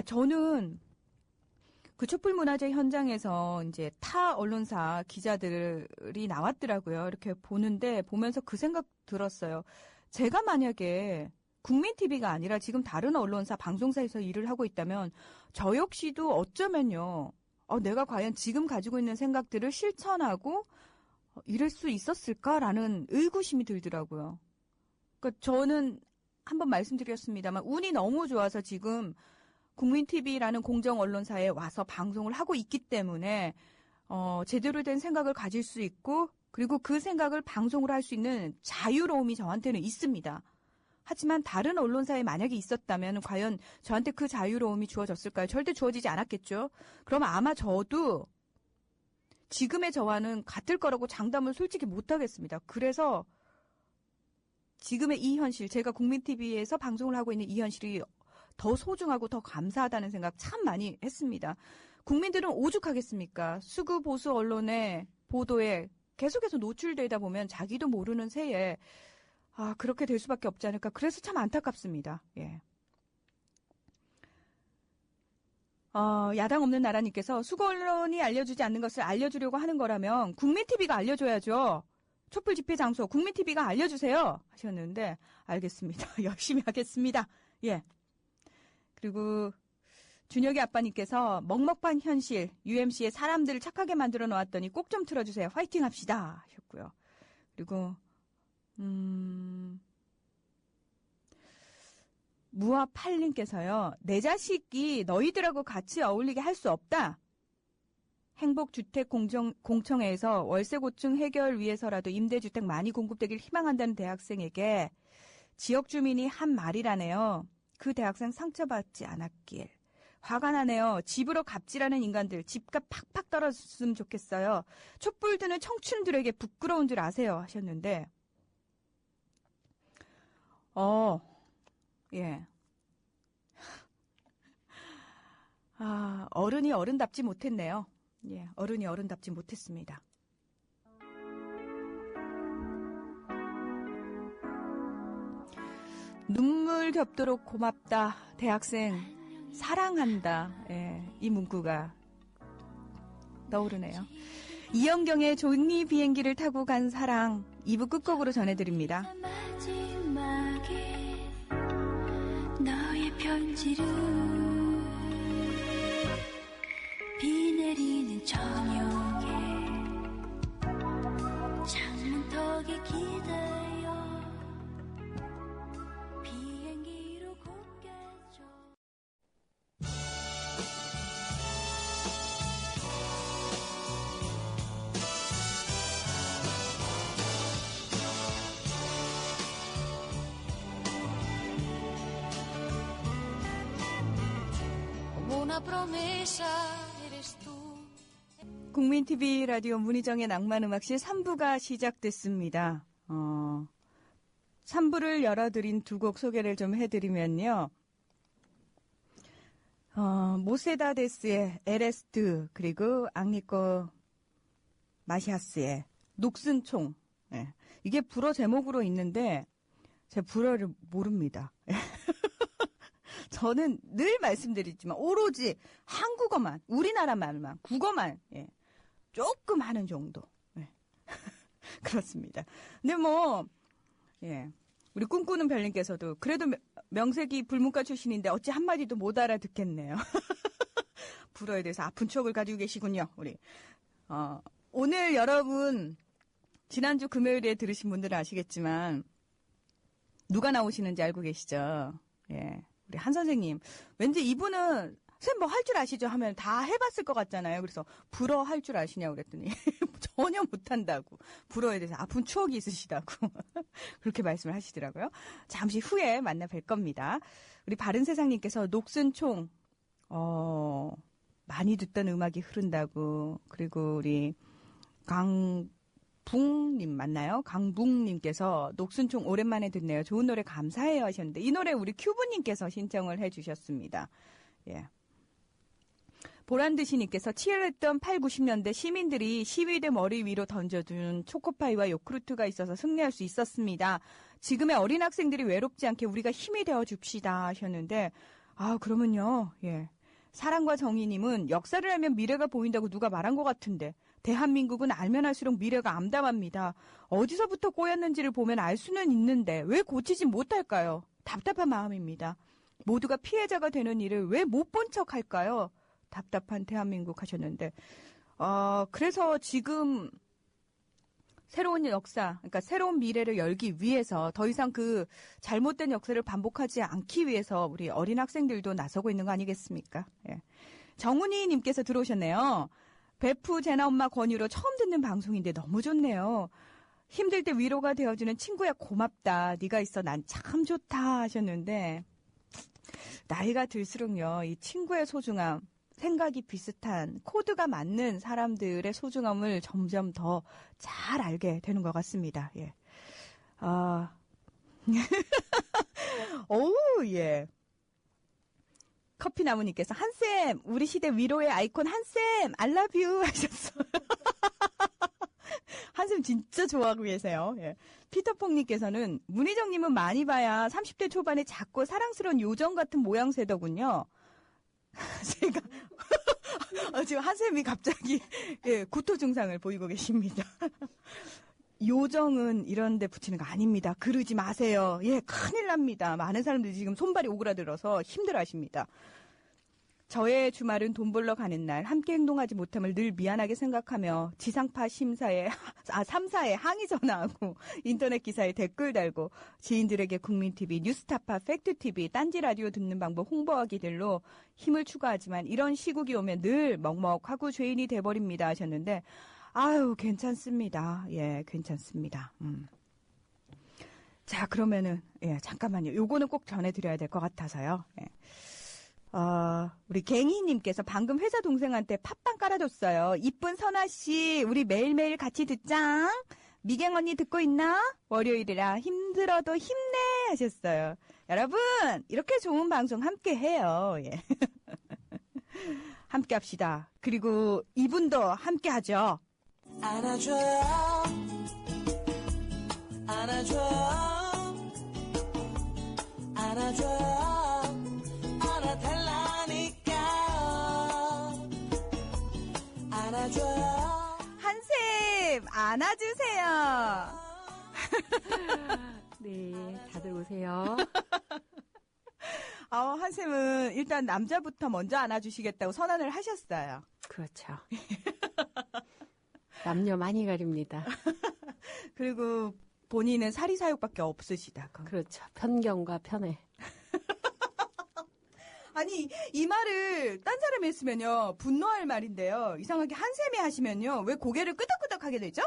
저는 그 촛불문화제 현장에서 이제 타 언론사 기자들이 나왔더라고요. 이렇게 보면서 그 생각 들었어요. 제가 만약에 국민TV가 아니라 지금 다른 언론사, 방송사에서 일을 하고 있다면 저 역시도 어쩌면요. 내가 과연 지금 가지고 있는 생각들을 실천하고 이럴 수 있었을까라는 의구심이 들더라고요. 그러니까 저는 한번 말씀드렸습니다만 운이 너무 좋아서 지금 국민TV라는 공정 언론사에 와서 방송을 하고 있기 때문에 제대로 된 생각을 가질 수 있고 그리고 그 생각을 방송으로 할 수 있는 자유로움이 저한테는 있습니다. 하지만 다른 언론사에 만약에 있었다면 과연 저한테 그 자유로움이 주어졌을까요? 절대 주어지지 않았겠죠. 그럼 아마 저도 지금의 저와는 같을 거라고 장담을 솔직히 못하겠습니다. 그래서 지금의 이 현실, 제가 국민TV에서 방송을 하고 있는 이 현실이 더 소중하고 더 감사하다는 생각 참 많이 했습니다. 국민들은 오죽하겠습니까? 수구 보수 언론의 보도에 계속해서 노출되다 보면 자기도 모르는 새에 그렇게 될 수밖에 없지 않을까. 그래서 참 안타깝습니다. 예. 야당 없는 나라님께서 수구 언론이 알려주지 않는 것을 알려주려고 하는 거라면 국민TV가 알려줘야죠. 촛불 집회 장소 국민TV가 알려주세요 하셨는데 알겠습니다. 열심히 하겠습니다. 예. 그리고 준혁이 아빠님께서 먹먹한 현실 UMC의 사람들을 착하게 만들어 놓았더니 꼭 좀 틀어주세요. 화이팅 합시다 하셨고요. 그리고 무아팔님께서요. 내 자식이 너희들하고 같이 어울리게 할 수 없다. 행복주택공청회에서 월세 고충 해결 위해서라도 임대주택 많이 공급되길 희망한다는 대학생에게 지역 주민이 한 말이라네요. 그 대학생 상처받지 않았길. 화가 나네요. 집으로 갑질하는 인간들 집값 팍팍 떨어졌으면 좋겠어요. 촛불 드는 청춘들에게 부끄러운 줄 아세요 하셨는데 예. 어른이 어른답지 못했네요. 예, 어른이 어른답지 못했습니다. 눈물 겹도록 고맙다. 대학생 사랑한다. 예, 이 문구가 떠오르네요. 이영경의 종이 비행기를 타고 간 사랑 2부 끝곡으로 전해드립니다. 마지막에 너의 편지를 비 내리는 저녁에 창문턱에 기대어 비행기로 공개져. Una promesa eres tú. 국민TV 라디오 문희정의 낭만음악실 3부가 시작됐습니다. 3부를 열어드린 두 곡 소개를 좀 해드리면요. 모세다데스의 에레스트, 그리고 앙리코 마시아스의 녹슨총. 예. 이게 불어 제목으로 있는데 제가 불어를 모릅니다. 저는 늘 말씀드리지만 오로지 한국어만, 우리나라 말만, 국어만 조금 하는 정도. 그렇습니다. 근데 우리 꿈꾸는 별님께서도 그래도 명색이 불문과 출신인데 어찌 한마디도 못 알아듣겠네요. 불어에 대해서 아픈 추억을 가지고 계시군요. 우리 오늘 여러분 지난주 금요일에 들으신 분들은 아시겠지만 누가 나오시는지 알고 계시죠? 예. 우리 한 선생님, 왠지 이분은 선생님 뭐 할 줄 아시죠? 하면 다 해봤을 것 같잖아요. 그래서 불어 할 줄 아시냐고 그랬더니 전혀 못한다고. 불어에 대해서 아픈 추억이 있으시다고 그렇게 말씀을 하시더라고요. 잠시 후에 만나 뵐 겁니다. 우리 바른세상님께서 녹슨총 많이 듣던 음악이 흐른다고. 그리고 우리 강붕님 맞나요? 강붕님께서 녹슨총 오랜만에 듣네요. 좋은 노래 감사해요 하셨는데 이 노래 우리 큐브님께서 신청을 해주셨습니다. 예. 보란드시님께서 치열했던 8, 90년대 시민들이 시위대 머리 위로 던져준 초코파이와 요크루트가 있어서 승리할 수 있었습니다. 지금의 어린 학생들이 외롭지 않게 우리가 힘이 되어 줍시다 하셨는데 그러면요. 예. 사랑과 정의님은 역사를 알면 미래가 보인다고 누가 말한 것 같은데 대한민국은 알면 알수록 미래가 암담합니다. 어디서부터 꼬였는지를 보면 알 수는 있는데 왜 고치지 못할까요? 답답한 마음입니다. 모두가 피해자가 되는 일을 왜 못 본 척 할까요? 답답한 대한민국 하셨는데 그래서 지금 새로운 역사, 그러니까 새로운 미래를 열기 위해서 더 이상 그 잘못된 역사를 반복하지 않기 위해서 우리 어린 학생들도 나서고 있는 거 아니겠습니까? 예. 정훈이 님께서 들어오셨네요. 베프 제나 엄마 권유로 처음 듣는 방송인데 너무 좋네요. 힘들 때 위로가 되어주는 친구야 고맙다. 네가 있어 난 참 좋다 하셨는데 나이가 들수록요. 이 친구의 소중함, 생각이 비슷한 코드가 맞는 사람들의 소중함을 점점 더 잘 알게 되는 것 같습니다. 예. 예. 커피나무님께서 한쌤 우리 시대 위로의 아이콘 한쌤 I love you 하셨어요. 한쌤 진짜 좋아하고 계세요. 예. 피터퐁님께서는 문희정님은 많이 봐야 30대 초반에 작고 사랑스러운 요정 같은 모양새더군요. 제가 지금 한쌤이 갑자기 구토 증상을 보이고 계십니다. 요정은 이런 데 붙이는 거 아닙니다. 그러지 마세요. 예, 큰일 납니다. 많은 사람들이 지금 손발이 오그라들어서 힘들어하십니다. 저의 주말은 돈 벌러 가는 날 함께 행동하지 못함을 늘 미안하게 생각하며 지상파 3사에 항의 전화하고 인터넷 기사에 댓글 달고 지인들에게 국민TV, 뉴스타파, 팩트TV, 딴지라디오 듣는 방법 홍보하기들로 힘을 추가하지만 이런 시국이 오면 늘 먹먹하고 죄인이 돼버립니다 하셨는데 괜찮습니다. 예, 괜찮습니다. 자, 그러면은 잠깐만요. 요거는 꼭 전해드려야 될 것 같아서요. 예. 우리 갱이님께서 방금 회사 동생한테 팟빵 깔아줬어요. 이쁜 선아씨, 우리 매일매일 같이 듣자. 미갱 언니 듣고 있나? 월요일이라 힘들어도 힘내 하셨어요. 여러분, 이렇게 좋은 방송 함께 해요. 예. 함께 합시다. 그리고 이분도 함께 하죠. 안아줘요 안아줘요 안아줘요 안아달라니까요 안아줘요 한샘, 안아주세요. 네, 다들 오세요. 한샘은 일단 남자부터 먼저 안아주시겠다고 선언을 하셨어요. 그렇죠. 남녀 많이 가립니다. 그리고 본인은 사리사욕밖에 없으시다고. 그렇죠. 편견과 편애. 아니, 이 말을 딴 사람이 했으면요, 분노할 말인데요. 이상하게 한샘이 하시면요, 왜 고개를 끄덕끄덕 하게 되죠?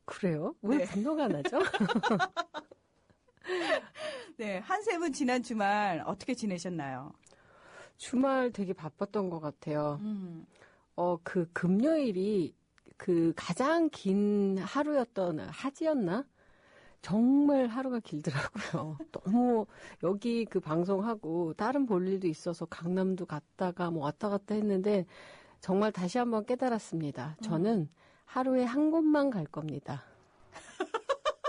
그래요? 왜 네. 분노가 나죠? 네, 한샘은 지난 주말 어떻게 지내셨나요? 주말 되게 바빴던 것 같아요. 그 금요일이 그 가장 긴 하루였던 하지였나? 정말 하루가 길더라고요. 너무 여기 그 방송하고 다른 볼 일도 있어서 강남도 갔다가 뭐 왔다 갔다 했는데 정말 다시 한번 깨달았습니다. 저는 하루에 한 곳만 갈 겁니다.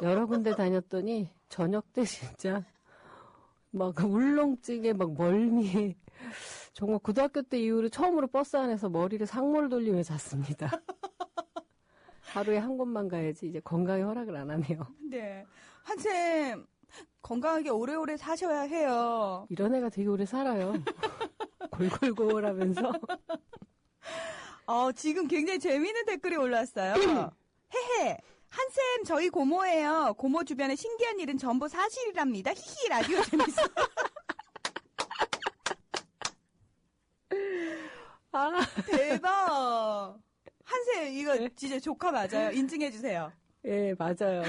여러 군데 다녔더니 저녁 때 진짜 막 울렁증에 막 멀미에 정말 고등학교 때 이후로 처음으로 버스 안에서 머리를 상모를 돌리며 잤습니다. 하루에 한 곳만 가야지 이제 건강에 허락을 안 하네요. 네, 한샘 건강하게 오래오래 사셔야 해요. 이런 애가 되게 오래 살아요. 골골골하면서. 지금 굉장히 재미있는 댓글이 올라왔어요. 헤헤. 한샘 저희 고모예요. 고모 주변에 신기한 일은 전부 사실이랍니다. 히히 라디오 재밌어요. 아, 대박. 한샘 이거 진짜 조카 맞아요. 인증해 주세요. 예, 맞아요.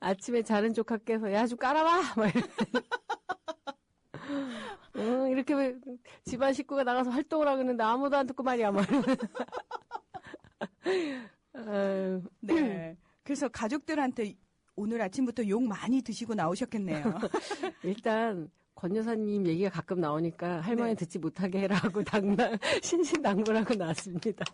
아침에 자는 조카께서 야, 좀 깔아봐! 막 이렇게 왜 집안 식구가 나가서 활동을 하겠는데 아무도 안 듣고 말이야, 막 네. 그래서 가족들한테 오늘 아침부터 욕 많이 드시고 나오셨겠네요. 일단 권 여사님 얘기가 가끔 나오니까 할머니 네. 듣지 못하게 해라고 신신당부라고 나왔습니다.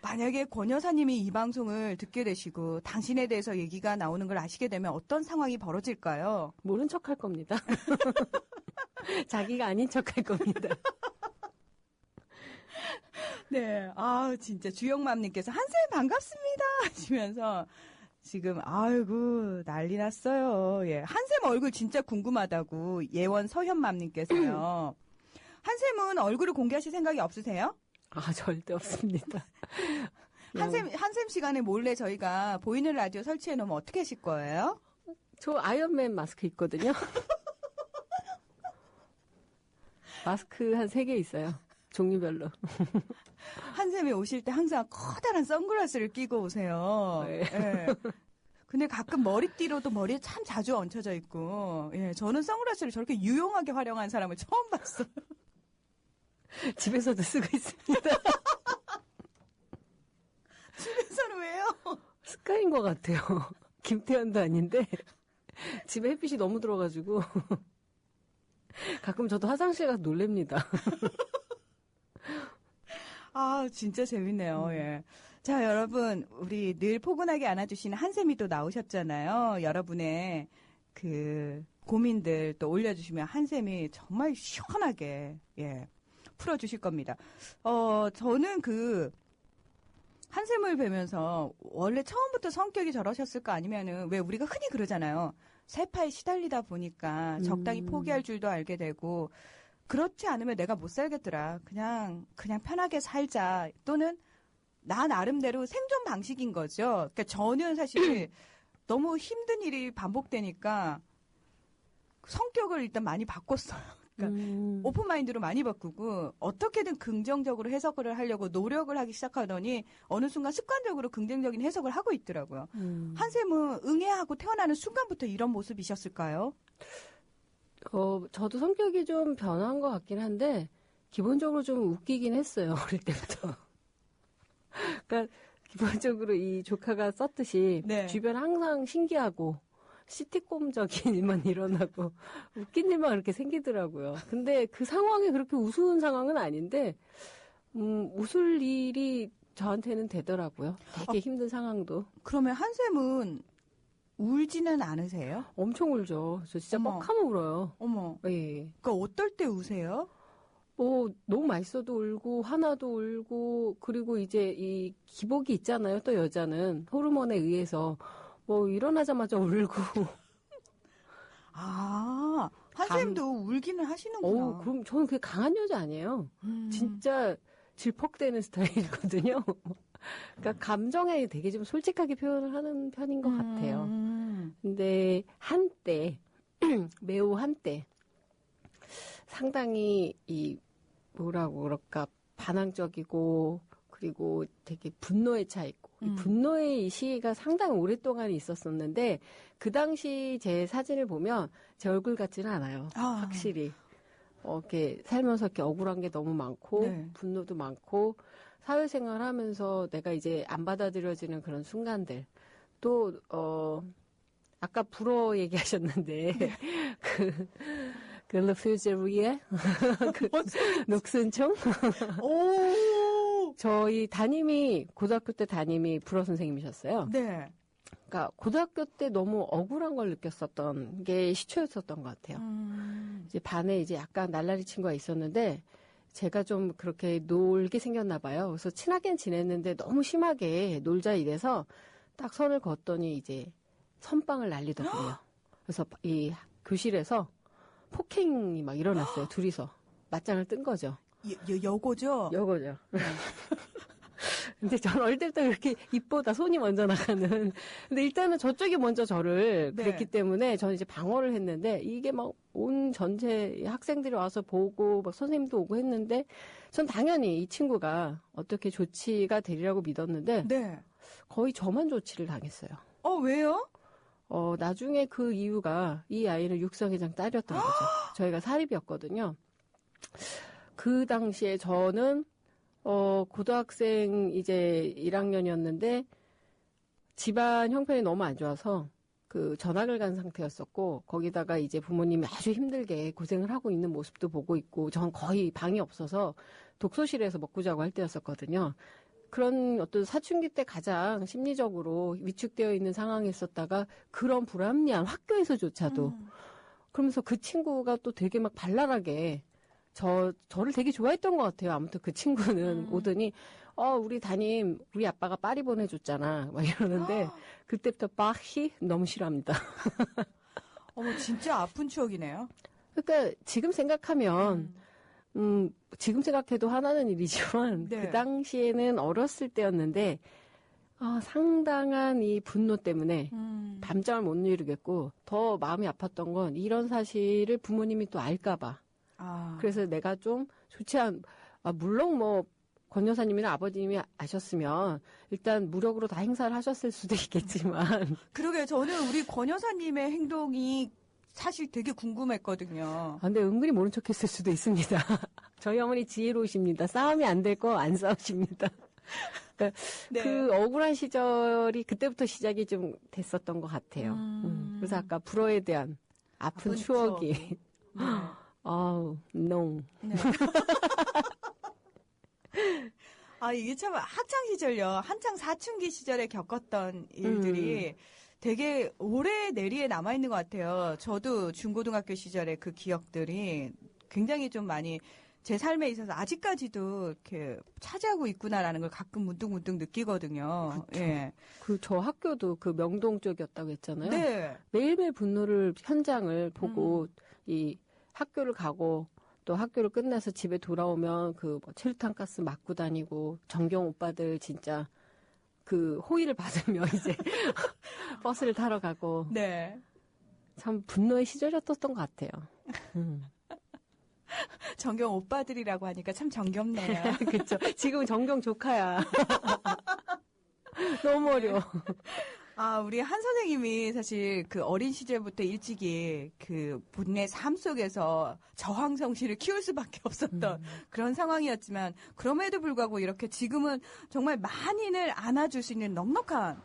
만약에 권 여사님이 이 방송을 듣게 되시고 당신에 대해서 얘기가 나오는 걸 아시게 되면 어떤 상황이 벌어질까요? 모른 척 할 겁니다. 자기가 아닌 척 할 겁니다. 네. 진짜 주영맘님께서 한샘 반갑습니다 하시면서 지금 아이고 난리 났어요. 예. 한샘 얼굴 진짜 궁금하다고 예원 서현맘님께서요. 한샘은 얼굴을 공개하실 생각이 없으세요? 아, 절대 없습니다. 한샘 시간에 몰래 저희가 보이는 라디오 설치해 놓으면 어떻게 하실 거예요? 저 아이언맨 마스크 있거든요. 마스크 한 3개 있어요. 종류별로. 한샘이 오실 때 항상 커다란 선글라스를 끼고 오세요. 네. 예. 근데 가끔 머리띠로도 머리에 참 자주 얹혀져 있고, 예, 저는 선글라스를 저렇게 유용하게 활용한 사람을 처음 봤어요. 집에서도 쓰고 있습니다. 집에서는 왜요? 습관인 것 같아요. 김태현도 아닌데 집에 햇빛이 너무 들어가지고 가끔 저도 화장실 가서 놀랍니다. 진짜 재밌네요. 예. 자, 여러분, 우리 늘 포근하게 안아주시는 한샘이 또 나오셨잖아요. 여러분의 그 고민들 또 올려주시면 한샘이 정말 시원하게, 예, 풀어주실 겁니다. 저는 한샘을 뵈면서 원래 처음부터 성격이 저러셨을까 아니면은 왜 우리가 흔히 그러잖아요. 세파에 시달리다 보니까 적당히 포기할 줄도 알게 되고 그렇지 않으면 내가 못 살겠더라. 그냥 편하게 살자. 또는 나 나름대로 생존 방식인 거죠. 그러니까 저는 사실 너무 힘든 일이 반복되니까 성격을 일단 많이 바꿨어요. 그러니까 오픈마인드로 많이 바꾸고 어떻게든 긍정적으로 해석을 하려고 노력을 하기 시작하더니 어느 순간 습관적으로 긍정적인 해석을 하고 있더라고요. 한샘은 응애하고 태어나는 순간부터 이런 모습이셨을까요? 저도 성격이 좀 변한 것 같긴 한데 기본적으로 좀 웃기긴 했어요. 어릴 때부터. 그러니까 기본적으로 이 조카가 썼듯이 네. 주변 항상 신기하고 시티콤적인 일만 일어나고 웃긴 일만 그렇게 생기더라고요. 근데 그 상황이 그렇게 우스운 상황은 아닌데 웃을 일이 저한테는 되더라고요. 되게 힘든 상황도. 그러면 한샘은 울지는 않으세요? 엄청 울죠. 저 진짜 어머. 뻑하면 울어요. 어머. 예. 그러니까 어떨 때 우세요? 뭐 너무 맛있어도 울고 화나도 울고 그리고 이제 이 기복이 있잖아요. 또 여자는 호르몬에 의해서 뭐 일어나자마자 울고. 아, 한샘도 울기는 하시는구나. 그럼 저는 그게 강한 여자 아니에요. 진짜 질퍽대는 스타일이거든요. 그러니까 감정에 되게 좀 솔직하게 표현을 하는 편인 것 같아요. 근데 한때 매우 한때 상당히 이 뭐라고 그럴까 반항적이고 그리고 되게 분노에 차 있고 이 분노의 이 시기가 상당히 오랫동안 있었었는데 그 당시 제 사진을 보면 제 얼굴 같지는 않아요. 확실히 이렇게 살면서 이렇게 억울한 게 너무 많고 네. 분노도 많고 사회생활 하면서 내가 이제 안 받아들여지는 그런 순간들 또 아까 불어 얘기하셨는데 그 르퓨저리에 그 녹슨총 오. 저희 담임이 고등학교 때 담임이 불어 선생님이셨어요. 네. 그러니까 고등학교 때 너무 억울한 걸 느꼈었던 게 시초였었던 것 같아요. 이제 반에 이제 약간 날라리 친구가 있었는데 제가 좀 그렇게 놀게 생겼나 봐요. 그래서 친하게는 지냈는데 너무 심하게 놀자 이래서 딱 선을 걷더니 이제 선빵을 날리더군요. 그래서 이 교실에서 폭행이 막 일어났어요. 둘이서 맞짱을 뜬 거죠. 여고죠? 여고죠. 근데 저는 어릴 때부터 그렇게 입보다 손이 먼저 나가는. 근데 일단은 저쪽이 먼저 저를 네. 그랬기 때문에 저는 이제 방어를 했는데 이게 막 온 전체 학생들이 와서 보고 막 선생님도 오고 했는데 전 당연히 이 친구가 어떻게 조치가 되리라고 믿었는데 네. 거의 저만 조치를 당했어요. 왜요? 나중에 그 이유가 이 아이는 육성회장 딸이었던 거죠. 저희가 사립이었거든요. 그 당시에 저는 고등학생 이제 1학년이었는데 집안 형편이 너무 안 좋아서 그 전학을 간 상태였었고 거기다가 이제 부모님이 아주 힘들게 고생을 하고 있는 모습도 보고 있고 전 거의 방이 없어서 독서실에서 먹고 자고 할 때였었거든요. 그런 어떤 사춘기 때 가장 심리적으로 위축되어 있는 상황에 있었다가 그런 불합리한 학교에서조차도 그러면서 그 친구가 또 되게 막 발랄하게 저를 되게 좋아했던 것 같아요. 아무튼 그 친구는 오더니 우리 담임 우리 아빠가 파리 보내줬잖아 막 이러는데 그때부터 파리 너무 싫어합니다. 어머 진짜 아픈 추억이네요. 그러니까 지금 생각하면 지금 생각해도 화나는 일이지만 네. 그 당시에는 어렸을 때였는데 상당한 이 분노 때문에 밤잠을 못 이루겠고 더 마음이 아팠던 건 이런 사실을 부모님이 또 알까봐. 그래서 내가 좀 좋지 물론 뭐 권 여사님이나 아버님이 아셨으면 일단 무력으로 다 행사를 하셨을 수도 있겠지만. 그러게요. 저는 우리 권 여사님의 행동이 사실 되게 궁금했거든요. 근데 은근히 모른 척했을 수도 있습니다. 저희 어머니 지혜로우십니다. 싸움이 안 될 거 안 싸우십니다. 그러니까 네. 그 억울한 시절이 그때부터 시작이 좀 됐었던 것 같아요. 그래서 아까 불어에 대한 아픈 추억이. 네. no. 네. 이게 참 학창 시절요. 한창 사춘기 시절에 겪었던 일들이 되게 오래 내리에 남아있는 것 같아요. 저도 중고등학교 시절에 그 기억들이 굉장히 좀 많이 제 삶에 있어서 아직까지도 이렇게 차지하고 있구나라는 걸 가끔 문득문득 느끼거든요. 그쵸. 예. 저 학교도 그 명동 쪽이었다고 했잖아요. 네. 매일매일 분노를 현장을 보고 이 학교를 가고 또 학교를 끝나서 집에 돌아오면 그 체류탄 가스 맞고 다니고 전경 오빠들 진짜 그 호의를 받으며 이제 버스를 타러 가고. 네. 참 분노의 시절이었던 것 같아요. 정경 오빠들이라고 하니까 참 정겹네요. 그렇죠. 지금 정경 조카야. 너무 어려워. 우리 한 선생님이 사실 그 어린 시절부터 일찍이 그 본인의 삶 속에서 저항성실을 키울 수밖에 없었던 그런 상황이었지만 그럼에도 불구하고 이렇게 지금은 정말 만인을 안아줄 수 있는 넉넉한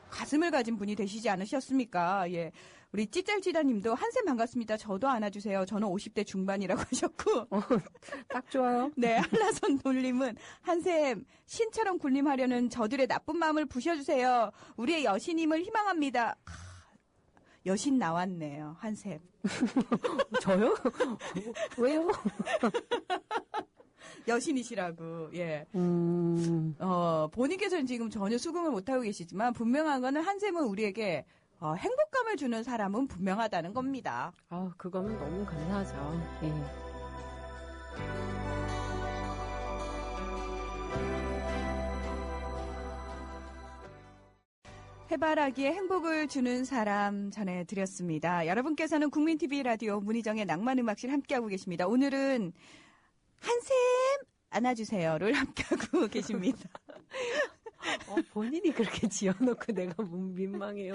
가슴을 가진 분이 되시지 않으셨습니까? 예. 우리 찌짤찌다님도 한쌤 반갑습니다. 저도 안아주세요. 저는 50대 중반이라고 하셨고. 딱 좋아요. 네, 한라선 돌림은 한쌤 신처럼 군림하려는 저들의 나쁜 마음을 부셔주세요. 우리의 여신임을 희망합니다. 여신 나왔네요, 한쌤. 저요? 왜요? 여신이시라고, 예. 본인께서는 지금 전혀 수긍을 못하고 계시지만 분명한 거는 한쌤은 우리에게 행복감을 주는 사람은 분명하다는 겁니다. 그거는 너무 감사하죠. 예. 해바라기에 행복을 주는 사람 전해드렸습니다. 여러분께서는 국민TV 라디오 문희정의 낭만음악실 함께하고 계십니다. 오늘은 한샘 안아주세요를 함께하고 계십니다. 본인이 그렇게 지어놓고 내가 민망해요.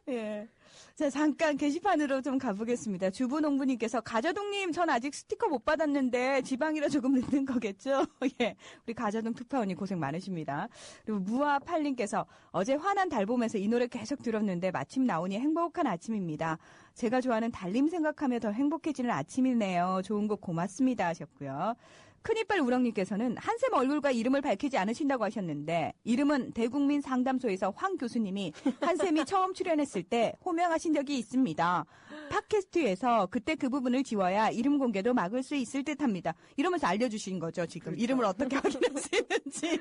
예. 자, 잠깐 게시판으로 좀 가보겠습니다. 주부농부님께서 가자동님 전 아직 스티커 못 받았는데 지방이라 조금 늦는 거겠죠? 예, 우리 가자동 투파원님 고생 많으십니다. 그리고 무아팔님께서 어제 환한 달 보면서 이 노래 계속 들었는데 마침 나오니 행복한 아침입니다. 제가 좋아하는 달님 생각하며 더 행복해지는 아침이네요. 좋은 곡 고맙습니다 하셨고요. 큰이빨 우렁님께서는 한샘 얼굴과 이름을 밝히지 않으신다고 하셨는데 이름은 대국민 상담소에서 황 교수님이 한샘이 처음 출연했을 때 호명하신 적이 있습니다. 팟캐스트에서 그때 그 부분을 지워야 이름 공개도 막을 수 있을 듯합니다. 이러면서 알려주신 거죠 지금. 그렇죠. 이름을 어떻게 확인할 수 있는지.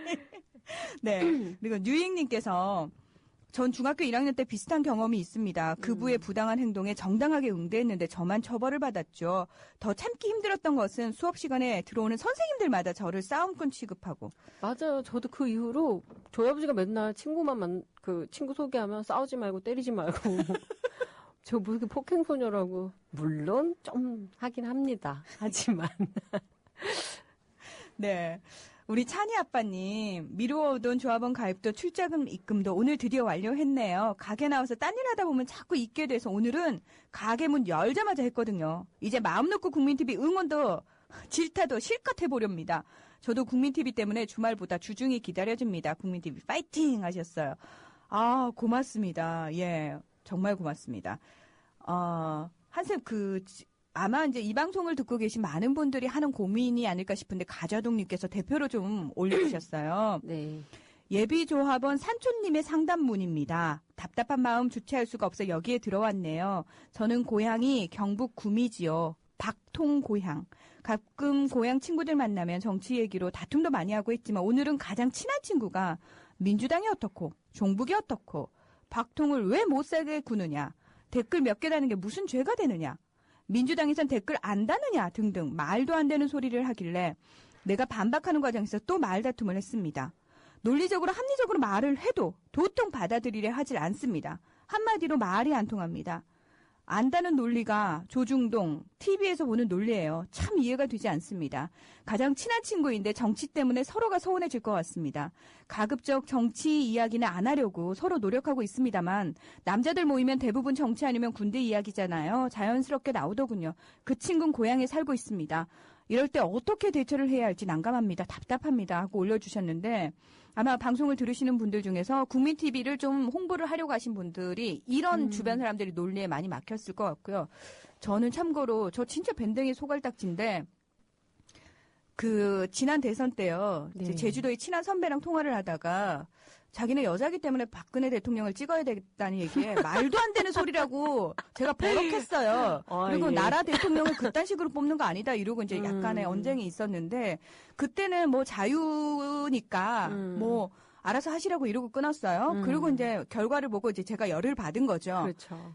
네. 그리고 뉴잉님께서 전 중학교 1학년 때 비슷한 경험이 있습니다. 그부의 부당한 행동에 정당하게 응대했는데 저만 처벌을 받았죠. 더 참기 힘들었던 것은 수업 시간에 들어오는 선생님들마다 저를 싸움꾼 취급하고. 맞아요. 저도 그 이후로 저희 아버지가 맨날 친구 소개하면 싸우지 말고 때리지 말고 저 무슨 폭행소녀라고. 물론 좀 하긴 합니다. 하지만. 네. 우리 찬이 아빠님, 미루어오던 조합원 가입도 출자금 입금도 오늘 드디어 완료했네요. 가게 나와서 딴 일 하다 보면 자꾸 잊게 돼서 오늘은 가게 문 열자마자 했거든요. 이제 마음 놓고 국민TV 응원도 질타도 실컷 해보렵니다. 저도 국민TV 때문에 주말보다 주중이 기다려집니다. 국민TV 파이팅 하셨어요. 고맙습니다. 예, 정말 고맙습니다. 한쌤 아마 이제 이 방송을 듣고 계신 많은 분들이 하는 고민이 아닐까 싶은데 가자동님께서 대표로 좀 올려주셨어요. 네. 예비조합원 산촌님의 상담문입니다. 답답한 마음 주체할 수가 없어 여기에 들어왔네요. 저는 고향이 경북 구미지요. 박통 고향. 가끔 고향 친구들 만나면 정치 얘기로 다툼도 많이 하고 했지만 오늘은 가장 친한 친구가 민주당이 어떻고 종북이 어떻고 박통을 왜 못 살게 구느냐. 댓글 몇 개 다는 게 무슨 죄가 되느냐. 민주당에선 댓글 안 다느냐 등등 말도 안 되는 소리를 하길래 내가 반박하는 과정에서 또 말다툼을 했습니다. 논리적으로 합리적으로 말을 해도 도통 받아들이려 하질 않습니다. 한마디로 말이 안 통합니다. 안다는 논리가 조중동, TV에서 보는 논리예요. 참 이해가 되지 않습니다. 가장 친한 친구인데 정치 때문에 서로가 서운해질 것 같습니다. 가급적 정치 이야기는 안 하려고 서로 노력하고 있습니다만 남자들 모이면 대부분 정치 아니면 군대 이야기잖아요. 자연스럽게 나오더군요. 그 친구는 고향에 살고 있습니다. 이럴 때 어떻게 대처를 해야 할지 난감합니다. 답답합니다. 하고 올려주셨는데 아마 방송을 들으시는 분들 중에서 국민TV를 좀 홍보를 하려고 하신 분들이 이런 주변 사람들이 논리에 많이 막혔을 것 같고요. 저는 참고로 저 진짜 밴댕이 소갈딱지인데 지난 대선 때요. 네. 제주도에 친한 선배랑 통화를 하다가 자기는 여자기 때문에 박근혜 대통령을 찍어야 되겠다는 얘기에 말도 안 되는 소리라고 제가 버럭했어요. 그리고 예. 나라 대통령을 그딴 식으로 뽑는 거 아니다 이러고 이제 약간의 언쟁이 있었는데 그때는 뭐 자유니까 뭐 알아서 하시라고 이러고 끊었어요. 그리고 이제 결과를 보고 이제 제가 열을 받은 거죠. 그렇죠.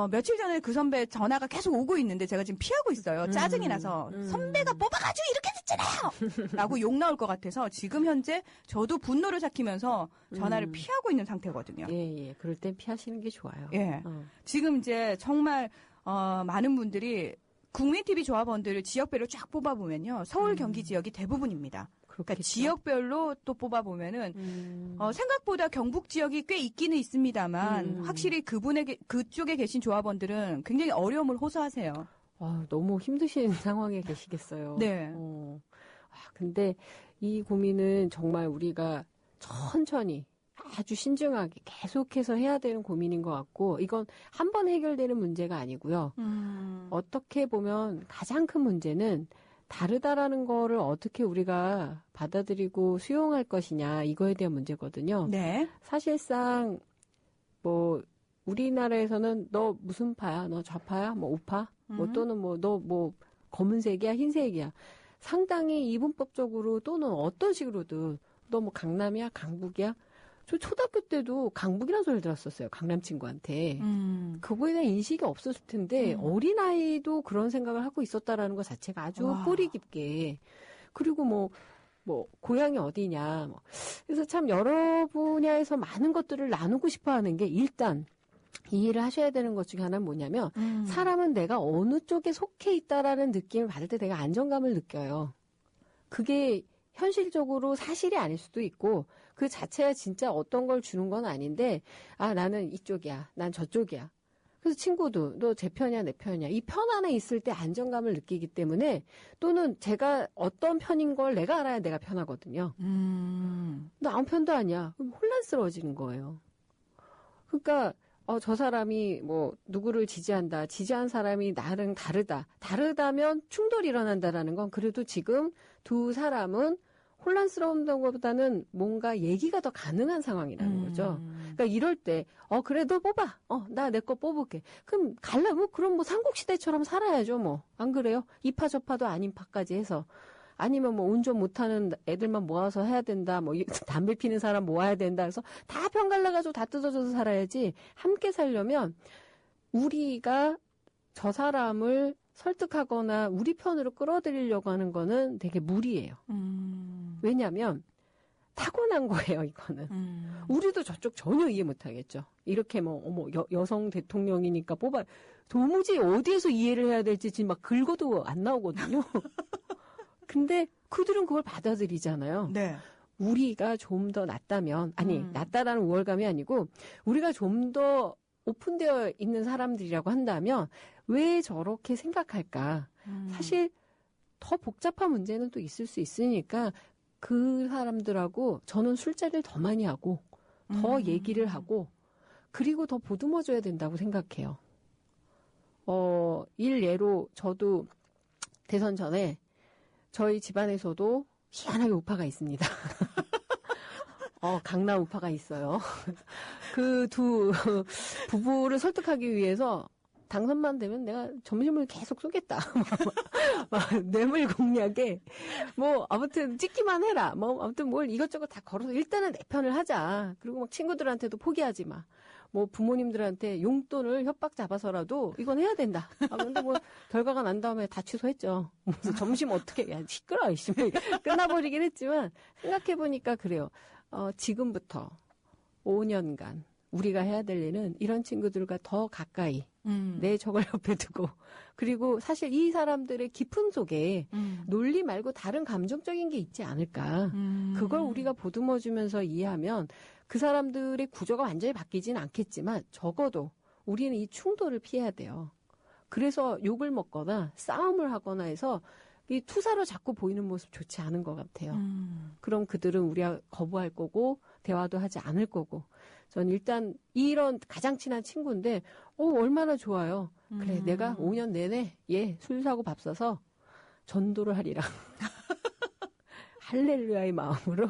며칠 전에 그 선배 전화가 계속 오고 있는데 제가 지금 피하고 있어요. 짜증이 나서 선배가 뽑아가지고 이렇게 됐잖아요. 라고 욕 나올 것 같아서 지금 현재 저도 분노를 삭히면서 전화를 피하고 있는 상태거든요. 예. 그럴 땐 피하시는 게 좋아요. 예. 지금 이제 정말 많은 분들이 국민TV 조합원들을 지역별로 쫙 뽑아보면요. 서울, 경기 지역이 대부분입니다. 그러니까 지역별로 또 뽑아보면은 생각보다 경북 지역이 꽤 있기는 있습니다만 확실히 그쪽에 계신 조합원들은 굉장히 어려움을 호소하세요. 너무 힘드신 상황에 계시겠어요. 네. 근데 이 고민은 정말 우리가 천천히 아주 신중하게 계속해서 해야 되는 고민인 것 같고 이건 한 번 해결되는 문제가 아니고요. 어떻게 보면 가장 큰 문제는 다르다라는 거를 어떻게 우리가 받아들이고 수용할 것이냐 이거에 대한 문제거든요. 네. 사실상 뭐 우리나라에서는 너 무슨 파야? 너 좌파야? 뭐 우파? 뭐 또는 뭐 너 뭐 검은색이야? 흰색이야? 상당히 이분법적으로 또는 어떤 식으로든 너 뭐 강남이야? 강북이야? 저 초등학교 때도 강북이라는 소리를 들었었어요. 강남 친구한테. 그거에 대한 인식이 없었을 텐데 어린아이도 그런 생각을 하고 있었다라는 것 자체가 아주 뿌리 깊게. 그리고 뭐 고향이 어디냐. 그래서 참 여러 분야에서 많은 것들을 나누고 싶어 하는 게 일단 이해를 하셔야 되는 것 중에 하나는 뭐냐면 사람은 내가 어느 쪽에 속해 있다라는 느낌을 받을 때 내가 안정감을 느껴요. 그게 현실적으로 사실이 아닐 수도 있고 그 자체가 진짜 어떤 걸 주는 건 아닌데 나는 이쪽이야. 난 저쪽이야. 그래서 친구도 너 제 편이야 내 편이야. 이 편 안에 있을 때 안정감을 느끼기 때문에 또는 제가 어떤 편인 걸 내가 알아야 내가 편하거든요. 너 아무 편도 아니야. 그럼 혼란스러워지는 거예요. 그러니까 저 사람이 뭐 누구를 지지한다. 지지한 사람이 나랑 다르다면 충돌이 일어난다라는 건 그래도 지금 두 사람은 혼란스러운 것보다는 뭔가 얘기가 더 가능한 상황이라는 거죠. 그러니까 이럴 때 그래 너 뽑아. 나 내 거 뽑을게. 그럼 갈라면 그럼 뭐 삼국시대처럼 살아야죠 뭐. 안 그래요? 이파 저파도 아닌 파까지 해서. 아니면 뭐 운전 못하는 애들만 모아서 해야 된다. 뭐 담배 피는 사람 모아야 된다. 그래서 다 편 갈라가지고 다 뜯어져서 살아야지. 함께 살려면 우리가 저 사람을 설득하거나 우리 편으로 끌어들이려고 하는 거는 되게 무리예요. 왜냐하면 타고난 거예요, 이거는. 우리도 저쪽 전혀 이해 못하겠죠. 이렇게 여성 대통령이니까 도무지 어디에서 이해를 해야 될지 지금 막 긁어도 안 나오거든요. 근데 그들은 그걸 받아들이잖아요. 네. 우리가 좀 더 낫다면, 낫다라는 우월감이 아니고, 우리가 좀 더 오픈되어 있는 사람들이라고 한다면, 왜 저렇게 생각할까? 사실, 더 복잡한 문제는 또 있을 수 있으니까, 그 사람들하고 저는 술자리를 더 많이 하고, 더 얘기를 하고, 그리고 더 보듬어줘야 된다고 생각해요. 일례로 저도 대선 전에, 저희 집안에서도 희한하게 우파가 있습니다. 강남 우파가 있어요. 그 두 부부를 설득하기 위해서 당선만 되면 내가 점심을 계속 쏘겠다. 뇌물 공략에 아무튼 찍기만 해라. 아무튼 뭘 이것저것 다 걸어서 일단은 내 편을 하자. 그리고 막 친구들한테도 포기하지 마. 부모님들한테 용돈을 협박 잡아서라도 이건 해야 된다. 근데 결과가 난 다음에 다 취소했죠. 점심 어떻게, 시끄러워, 끝나버리긴 했지만, 생각해보니까 그래요. 지금부터 5년간 우리가 해야 될 일은 이런 친구들과 더 가까이 내 적을 옆에 두고, 그리고 사실 이 사람들의 깊은 속에 논리 말고 다른 감정적인 게 있지 않을까. 그걸 우리가 보듬어주면서 이해하면 그 사람들의 구조가 완전히 바뀌진 않겠지만 적어도 우리는 이 충돌을 피해야 돼요. 그래서 욕을 먹거나 싸움을 하거나 해서 이 투사로 자꾸 보이는 모습 좋지 않은 것 같아요. 그럼 그들은 우리가 거부할 거고 대화도 하지 않을 거고. 전 일단 이런 가장 친한 친구인데 얼마나 좋아요. 그래 내가 5년 내내 술 사고 밥 사서 전도를 하리라. 할렐루야의 마음으로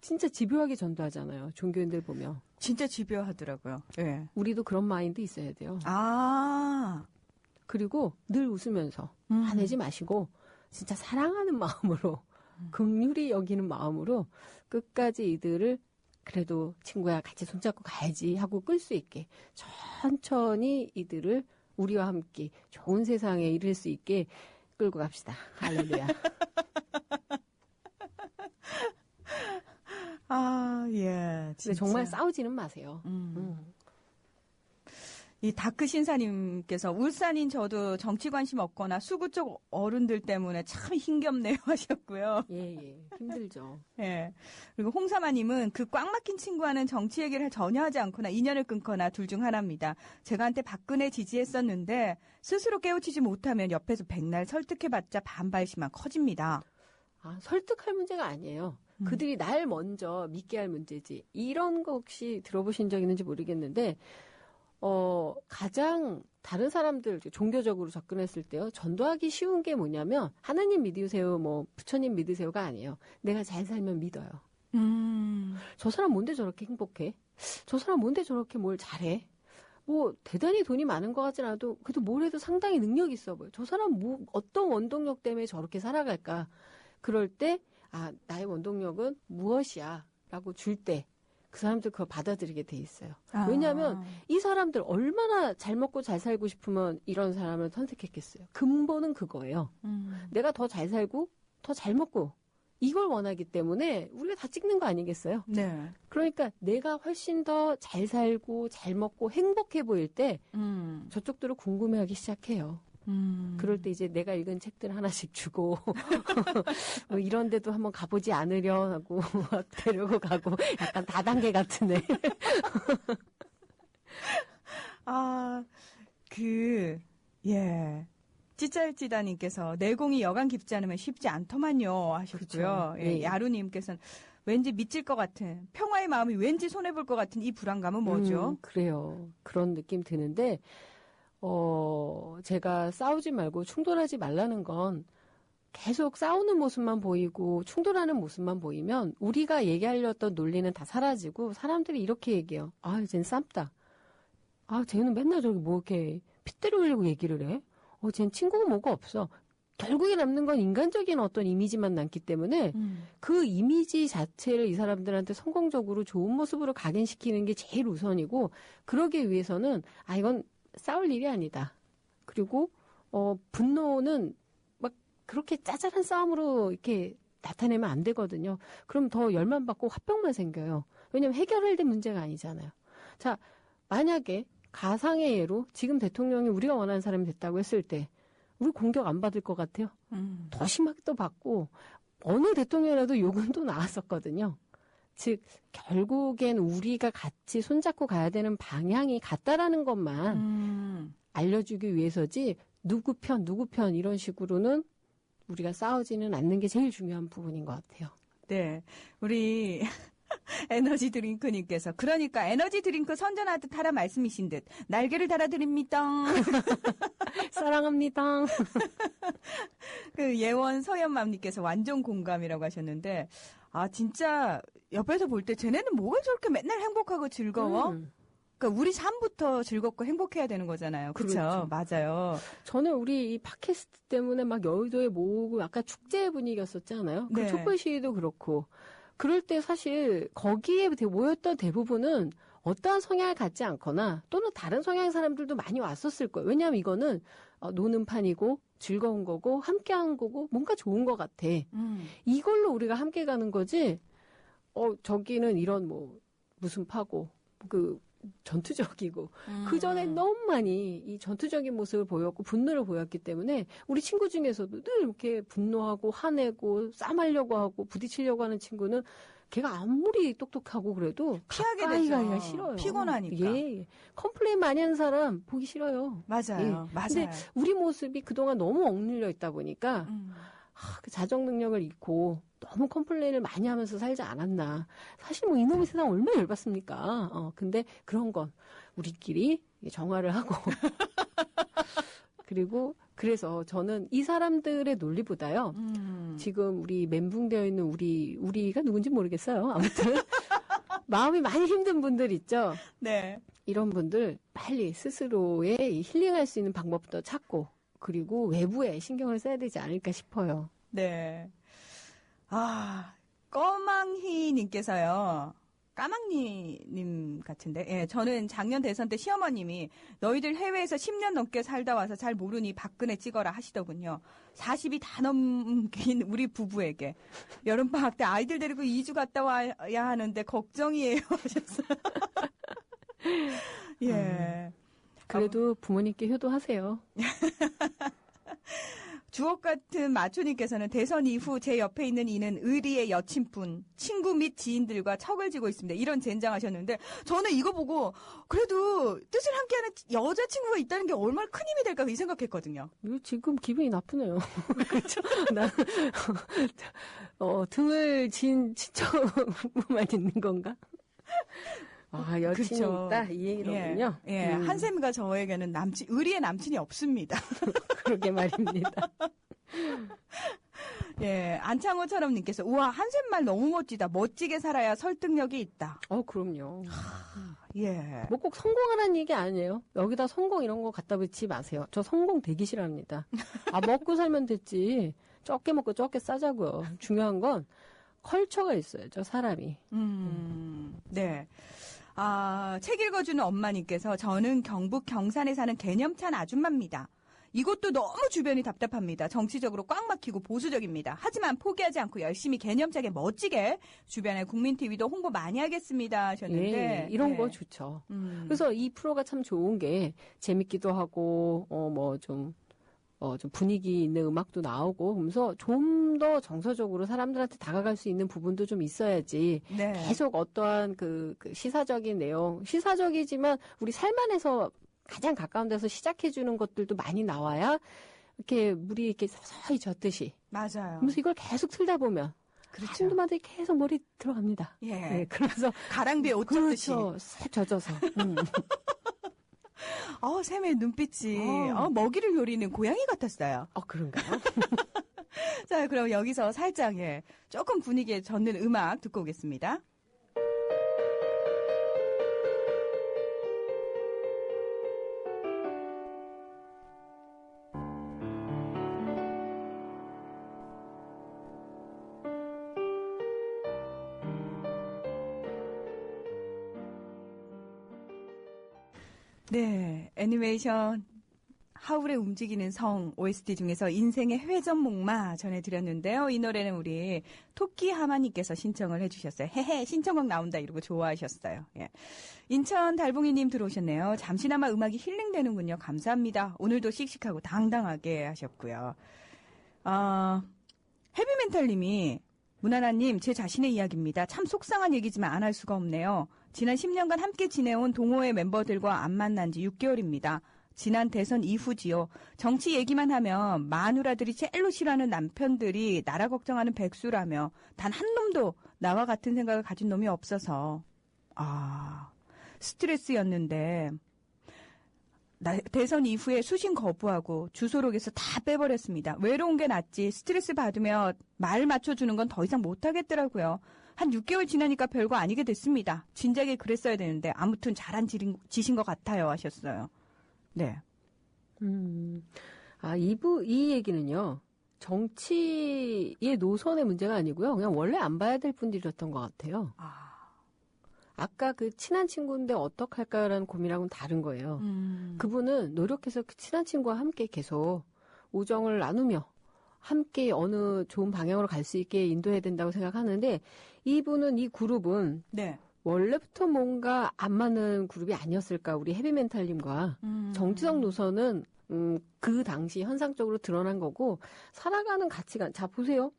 진짜 집요하게 전도하잖아요. 종교인들 보면. 진짜 집요하더라고요. 네. 우리도 그런 마인드 있어야 돼요. 그리고 늘 웃으면서 화내지 마시고 진짜 사랑하는 마음으로 긍휼히 여기는 마음으로 끝까지 이들을 그래도 친구야 같이 손잡고 가야지 하고 끌 수 있게 천천히 이들을 우리와 함께 좋은 세상에 이를 수 있게 끌고 갑시다. 할렐루야. 예. 진짜. 정말 싸우지는 마세요. 이 다크 신사님께서 울산인 저도 정치 관심 없거나 수구 쪽 어른들 때문에 참 힘겹네요 하셨고요. 예. 힘들죠. 예. 그리고 홍사마님은 그 꽉 막힌 친구와는 정치 얘기를 전혀 하지 않거나 인연을 끊거나 둘 중 하나입니다. 제가 한때 박근혜 지지했었는데 스스로 깨우치지 못하면 옆에서 백날 설득해봤자 반발심만 커집니다. 아, 설득할 문제가 아니에요. 그들이 날 먼저 믿게 할 문제지. 이런 거 혹시 들어보신 적 있는지 모르겠는데 가장 다른 사람들 종교적으로 접근했을 때요. 전도하기 쉬운 게 뭐냐면 하나님 믿으세요, 뭐 부처님 믿으세요가 아니에요. 내가 잘 살면 믿어요. 저 사람 뭔데 저렇게 행복해? 저 사람 뭔데 저렇게 뭘 잘해? 뭐 대단히 돈이 많은 것 같진 않아도 그래도 뭘 해도 상당히 능력이 있어 보여. 저 사람 어떤 원동력 때문에 저렇게 살아갈까? 그럴 때 나의 원동력은 무엇이야? 라고 줄 때 그 사람들 그걸 받아들이게 돼 있어요. 왜냐하면 이 사람들 얼마나 잘 먹고 잘 살고 싶으면 이런 사람을 선택했겠어요. 근본은 그거예요. 내가 더 잘 살고 더 잘 먹고 이걸 원하기 때문에 우리가 다 찍는 거 아니겠어요? 네. 그러니까 내가 훨씬 더 잘 살고 잘 먹고 행복해 보일 때 저쪽들은 궁금해하기 시작해요. 그럴 때 이제 내가 읽은 책들 하나씩 주고 뭐 이런 데도 한번 가보지 않으려 하고 막 데리고 가고 약간 다단계 같은 애. 찌짤찌다님께서 내공이 여간 깊지 않으면 쉽지 않더만요 하셨고요. 예, 네. 야루님께서는 왠지 미칠 것 같은 평화의 마음이 왠지 손해볼 것 같은 이 불안감은 뭐죠? 그래요. 그런 느낌 드는데 제가 싸우지 말고 충돌하지 말라는 건 계속 싸우는 모습만 보이고 충돌하는 모습만 보이면 우리가 얘기하려던 논리는 다 사라지고 사람들이 이렇게 얘기해요. 쟤는 쌈다. 쟤는 맨날 저기 뭐 이렇게 핏대를 흘리고 얘기를 해. 쟤는 친구가 뭐가 없어. 결국에 남는 건 인간적인 어떤 이미지만 남기 때문에 그 이미지 자체를 이 사람들한테 성공적으로 좋은 모습으로 각인시키는 게 제일 우선이고 그러기 위해서는 이건 싸울 일이 아니다. 그리고 분노는 막 그렇게 짜잘한 싸움으로 이렇게 나타내면 안 되거든요. 그럼 더 열만 받고 화병만 생겨요. 왜냐하면 해결할 때 문제가 아니잖아요. 자, 만약에 가상의 예로 지금 대통령이 우리가 원하는 사람이 됐다고 했을 때 우리 공격 안 받을 것 같아요. 더 심하게 또 받고 어느 대통령이라도 욕은 또 나왔었거든요. 즉 결국엔 우리가 같이 손잡고 가야 되는 방향이 같다라는 것만 알려주기 위해서지 누구 편 이런 식으로는 우리가 싸우지는 않는 게 제일 중요한 부분인 것 같아요. 네, 우리 에너지 드링크님께서 그러니까 에너지 드링크 선전하듯 하라 말씀이신 듯 날개를 달아드립니다. 사랑합니다. 그 예원 서연맘님께서 완전 공감이라고 하셨는데 진짜 옆에서 볼 때 쟤네는 뭐가 저렇게 맨날 행복하고 즐거워? 그러니까 우리 삶부터 즐겁고 행복해야 되는 거잖아요. 그렇죠? 맞아요. 저는 우리 이 팟캐스트 때문에 막 여의도에 모으고 약간 축제 분위기였었잖아요. 그 네. 촛불 시위도 그렇고. 그럴 때 사실 거기에 모였던 대부분은 어떠한 성향을 갖지 않거나 또는 다른 성향의 사람들도 많이 왔었을 거예요. 왜냐하면 이거는 노는 판이고 즐거운 거고 함께한 거고 뭔가 좋은 것 같아. 이걸로 우리가 함께 가는 거지. 저기는 이런 무슨 파고 전투적이고 그 전에 너무 많이 이 전투적인 모습을 보였고 분노를 보였기 때문에 우리 친구 중에서도 늘 이렇게 분노하고 화내고 싸움하려고 하고 부딪히려고 하는 친구는 걔가 아무리 똑똑하고 그래도 피하게 가까이 되죠. 가기가 싫어요. 피곤하니까. 예. 컴플레인 많이 하는 사람 보기 싫어요. 맞아요. 예. 맞아요. 근데 우리 모습이 그동안 너무 억눌려 있다 보니까 그 자정 능력을 잃고 너무 컴플레인을 많이 하면서 살지 않았나. 사실 이놈의 세상 얼마나 열받습니까. 근데 그런 건 우리끼리 정화를 하고 그리고 그래서 저는 이 사람들의 논리보다요. 지금 우리 멘붕되어 있는 우리가 누군지 모르겠어요. 아무튼 마음이 많이 힘든 분들 있죠. 네. 이런 분들 빨리 스스로의 힐링할 수 있는 방법도 찾고 그리고 외부에 신경을 써야 되지 않을까 싶어요. 네. 꺼망희님께서요. 까망니님 같은데, 예, 저는 작년 대선 때 시어머님이 너희들 해외에서 10년 넘게 살다 와서 잘 모르니 박근혜 찍어라 하시더군요. 40이 다 넘긴 우리 부부에게 여름방학 때 아이들 데리고 2주 갔다 와야 하는데 걱정이에요 하셨어요. 예. 그래도 부모님께 효도하세요. 주옥 같은 마초님께서는 대선 이후 제 옆에 있는 이는 의리의 여친분, 친구 및 지인들과 척을 지고 있습니다. 이런 젠장하셨는데 저는 이거 보고 그래도 뜻을 함께하는 여자친구가 있다는 게 얼마나 큰 힘이 될까 이 생각했거든요. 이거 지금 기분이 나쁘네요. 그렇죠? 나 등을 진 친척만 있는 건가? 아, 여친이 그쵸. 있다 이 얘기로군요. 예, 한샘과 저에게는 의리의 남친이 없습니다. 그러게 말입니다. 예, 안창호처럼 님께서 우와 한샘 말 너무 멋지다. 멋지게 살아야 설득력이 있다. 그럼요. 예. 뭐 꼭 성공하라는 얘기 아니에요. 여기다 성공 이런 거 갖다 붙이지 마세요. 저 성공 되기 싫어합니다. 먹고 살면 됐지. 적게 먹고 적게 싸자고요. 중요한 건 컬처가 있어야죠, 사람이. 네. 책 읽어주는 엄마님께서 저는 경북 경산에 사는 개념찬 아줌마입니다. 이곳도 너무 주변이 답답합니다. 정치적으로 꽉 막히고 보수적입니다. 하지만 포기하지 않고 열심히 개념차게 멋지게 주변에 국민TV도 홍보 많이 하겠습니다 하셨는데. 예, 이런 거 좋죠. 그래서 이 프로가 참 좋은 게 재밌기도 하고 좀 분위기 있는 음악도 나오고 그러면서 좀 더 정서적으로 사람들한테 다가갈 수 있는 부분도 좀 있어야지. 네. 계속 어떠한 그 시사적인 내용, 시사적이지만 우리 삶 안에서 가장 가까운 데서 시작해주는 것들도 많이 나와야 이렇게 물이 이렇게 서서히 젖듯이. 맞아요. 그래서 이걸 계속 틀다 보면 그렇죠. 한두 마디 계속 머리 들어갑니다. 예. 네, 그래서 가랑비에 옷 젖듯이. 그렇죠. 새 젖어서. 샘의 눈빛이 먹이를 노리는 고양이 같았어요. 그런가요? 자, 그럼 여기서 살짝 조금 분위기에 젖는 음악 듣고 오겠습니다. 네, 애니메이션 하울의 움직이는 성 OST 중에서 인생의 회전목마 전해드렸는데요. 이 노래는 우리 토끼 하마님께서 신청을 해주셨어요. 헤헤 신청곡 나온다 이러고 좋아하셨어요. 예. 인천 달봉이님 들어오셨네요. 잠시나마 음악이 힐링되는군요. 감사합니다. 오늘도 씩씩하고 당당하게 하셨고요. 헤비멘탈님이 문하나님 제 자신의 이야기입니다. 참 속상한 얘기지만 안 할 수가 없네요. 지난 10년간 함께 지내온 동호회 멤버들과 안 만난 지 6개월입니다. 지난 대선 이후지요. 정치 얘기만 하면 마누라들이 제일로 싫어하는 남편들이 나라 걱정하는 백수라며 단 한 놈도 나와 같은 생각을 가진 놈이 없어서 스트레스였는데 대선 이후에 수신 거부하고 주소록에서 다 빼버렸습니다. 외로운 게 낫지 스트레스 받으며 말 맞춰주는 건 더 이상 못하겠더라고요. 한 6개월 지나니까 별거 아니게 됐습니다. 진작에 그랬어야 되는데 아무튼 잘한 짓인 것 같아요 하셨어요. 네. 이 얘기는요. 정치의 노선의 문제가 아니고요. 그냥 원래 안 봐야 될 분들이었던 것 같아요. 아까 그 친한 친구인데 어떡할까라는 고민하고는 다른 거예요. 그분은 노력해서 그 친한 친구와 함께 계속 우정을 나누며 함께 어느 좋은 방향으로 갈 수 있게 인도해야 된다고 생각하는데 이분은 이 그룹은 네. 원래부터 뭔가 안 맞는 그룹이 아니었을까 우리 헤비멘탈님과 정치적 노선은 그 당시 현상적으로 드러난 거고 살아가는 가치관 자 보세요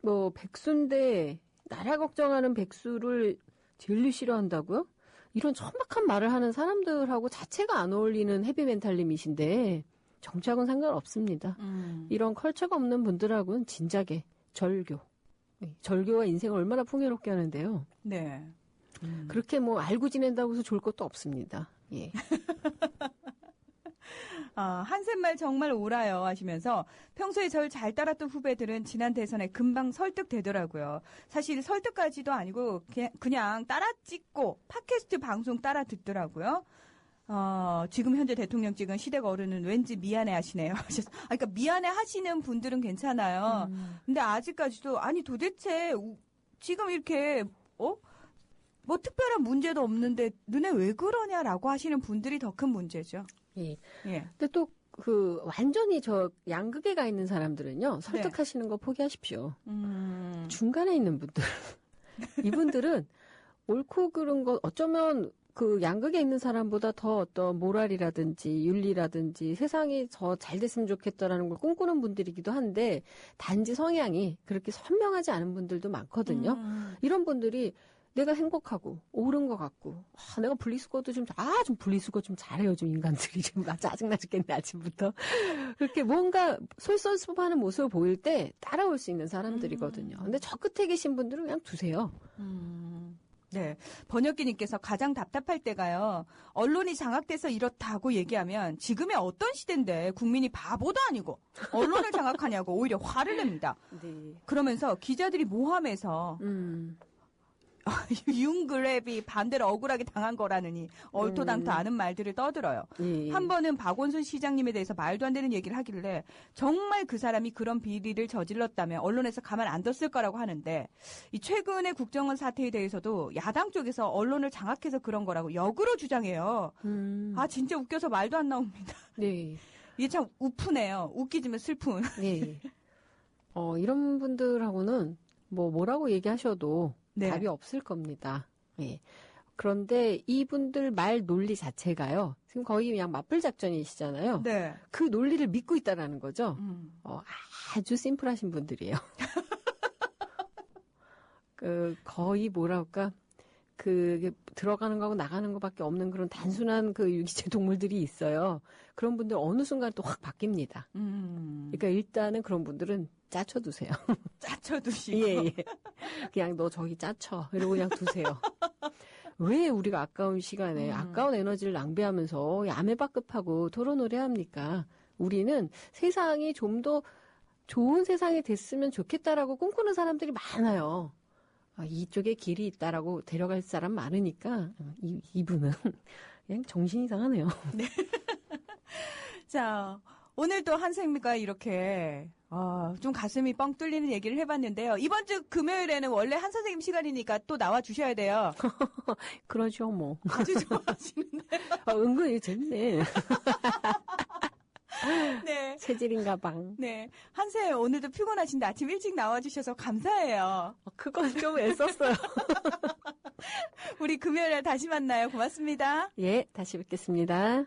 뭐 백수인데 나라 걱정하는 백수를 제일 싫어한다고요? 이런 천박한 말을 하는 사람들하고 자체가 안 어울리는 헤비멘탈님이신데 정치하고는 상관없습니다. 이런 컬처가 없는 분들하고는 진작에 절교와 인생을 얼마나 풍요롭게 하는데요. 네. 그렇게 뭐 알고 지낸다고 해서 좋을 것도 없습니다. 예. 한샘말 정말 옳아요 하시면서 평소에 절 잘 따랐던 후배들은 지난 대선에 금방 설득되더라고요. 사실 설득까지도 아니고 그냥 따라 찍고 팟캐스트 방송 따라 듣더라고요. 지금 현재 대통령 찍은 시댁 어른은 왠지 미안해 하시네요. 그러니까 미안해 하시는 분들은 괜찮아요. 근데 아직까지도 아니 도대체 지금 이렇게 뭐 특별한 문제도 없는데 너네 왜 그러냐라고 하시는 분들이 더 큰 문제죠. 예. 예. 근데 또 완전히 양극에 가 있는 사람들은요, 설득하시는 거 포기하십시오. 중간에 있는 분들. 이분들은 옳고 그른 거, 어쩌면 그 양극에 있는 사람보다 더 어떤 모랄이라든지 윤리라든지 세상이 더 잘 됐으면 좋겠다라는 걸 꿈꾸는 분들이기도 한데 단지 성향이 그렇게 선명하지 않은 분들도 많거든요. 이런 분들이 내가 행복하고 옳은 것 같고 내가 분리수거도 좀 분리수거 좀 잘해요. 좀 인간들이 좀 짜증나 죽겠네 아침부터. 그렇게 뭔가 솔선수범하는 모습을 보일 때 따라올 수 있는 사람들이거든요. 근데 저 끝에 계신 분들은 그냥 두세요. 네. 번역기님께서 가장 답답할 때가요. 언론이 장악돼서 이렇다고 얘기하면 지금의 어떤 시대인데 국민이 바보도 아니고 언론을 장악하냐고 오히려 화를 냅니다. 네. 그러면서 기자들이 모함해서 윤그랩이 반대로 억울하게 당한 거라느니 얼토당토 아는 말들을 떠들어요. 예. 한 번은 박원순 시장님에 대해서 말도 안 되는 얘기를 하길래 정말 그 사람이 그런 비리를 저질렀다면 언론에서 가만 안 뒀을 거라고 하는데 이 최근의 국정원 사태에 대해서도 야당 쪽에서 언론을 장악해서 그런 거라고 역으로 주장해요. 아 진짜 웃겨서 말도 안 나옵니다. 네. 이게 참 우프네요. 웃기지만 슬픈. 네. 이런 분들하고는 뭐라고 얘기하셔도 네. 답이 없을 겁니다. 예. 그런데 이분들 말 논리 자체가요. 지금 거의 그냥 맞불 작전이시잖아요. 네. 그 논리를 믿고 있다라는 거죠. 아주 심플하신 분들이에요. 거의 뭐랄까 들어가는 거하고 나가는 거밖에 없는 그런 단순한 그 유기체 동물들이 있어요. 그런 분들 어느 순간 또 확 바뀝니다. 그러니까 일단은 그런 분들은 짜쳐두세요. 짜쳐두시고. 예. 그냥 너 저기 짜쳐. 이러고 그냥 두세요. 왜 우리가 아까운 시간에 아까운 에너지를 낭비하면서 야매박급하고 토론을 해야 합니까? 우리는 세상이 좀 더 좋은 세상이 됐으면 좋겠다라고 꿈꾸는 사람들이 많아요. 이쪽에 길이 있다라고 데려갈 사람 많으니까 이분은 그냥 정신이 이상하네요. 네. 자, 오늘 또 한생미가 이렇게 좀 가슴이 뻥 뚫리는 얘기를 해봤는데요. 이번 주 금요일에는 원래 한 선생님 시간이니까 또 나와 주셔야 돼요. 그러죠 뭐. 아주 좋아하시는데. 은근히 재밌네. 네. 체질인가 방. 네. 한쌤 오늘도 피곤하신데 아침 일찍 나와주셔서 감사해요. 그건 좀 애썼어요. 우리 금요일에 다시 만나요. 고맙습니다. 예, 다시 뵙겠습니다.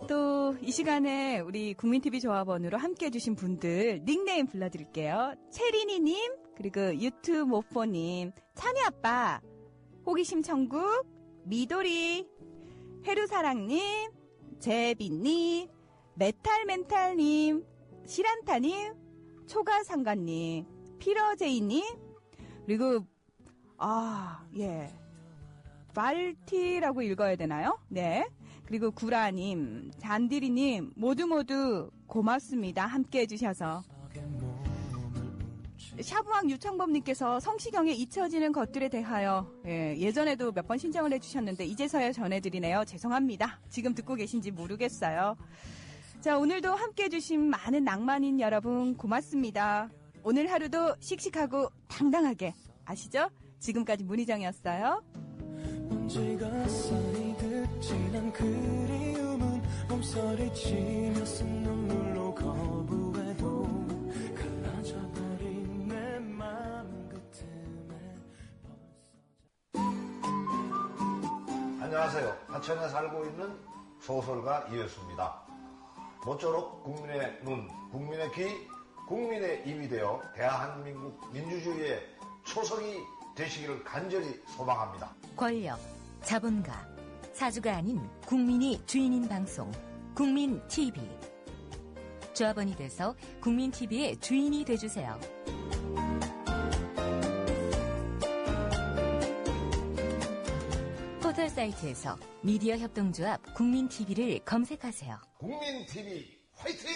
또 이 시간에 우리 국민TV 조합원으로 함께해 주신 분들 닉네임 불러드릴게요. 체리니님, 그리고 유튜모포님, 찬이아빠, 호기심 천국, 미도리, 해루사랑님, 제비님, 메탈멘탈님, 시란타님, 초가상가님, 피러제이님, 그리고 말티라고 읽어야 되나요? 네. 그리고 구라님, 잔디리님 모두 고맙습니다. 함께해 주셔서. 샤브왕 유창범님께서 성시경에 잊혀지는 것들에 대하여 예전에도 몇 번 신청을 해주셨는데 이제서야 전해드리네요. 죄송합니다. 지금 듣고 계신지 모르겠어요. 자, 오늘도 함께해 주신 많은 낭만인 여러분 고맙습니다. 오늘 하루도 씩씩하고 당당하게 아시죠? 지금까지 문희정이었어요. 먼지가 쌓이듯 진한 그리움은 몸서리치며 쓴 눈물로 거부해도 갈라져버린 내 마음 그 틈에 안녕하세요. 하천에 살고 있는 소설가 이효수입니다. 모쪼록 국민의 눈, 국민의 귀, 국민의 입이 되어 대한민국 민주주의의 초석이 되시기를 간절히 소망합니다. 권력, 자본가, 사주가 아닌 국민이 주인인 방송 국민TV. 조합원이 돼서 국민TV의 주인이 돼주세요. 포털 사이트에서 미디어 협동조합 국민TV를 검색하세요. 국민TV 화이팅!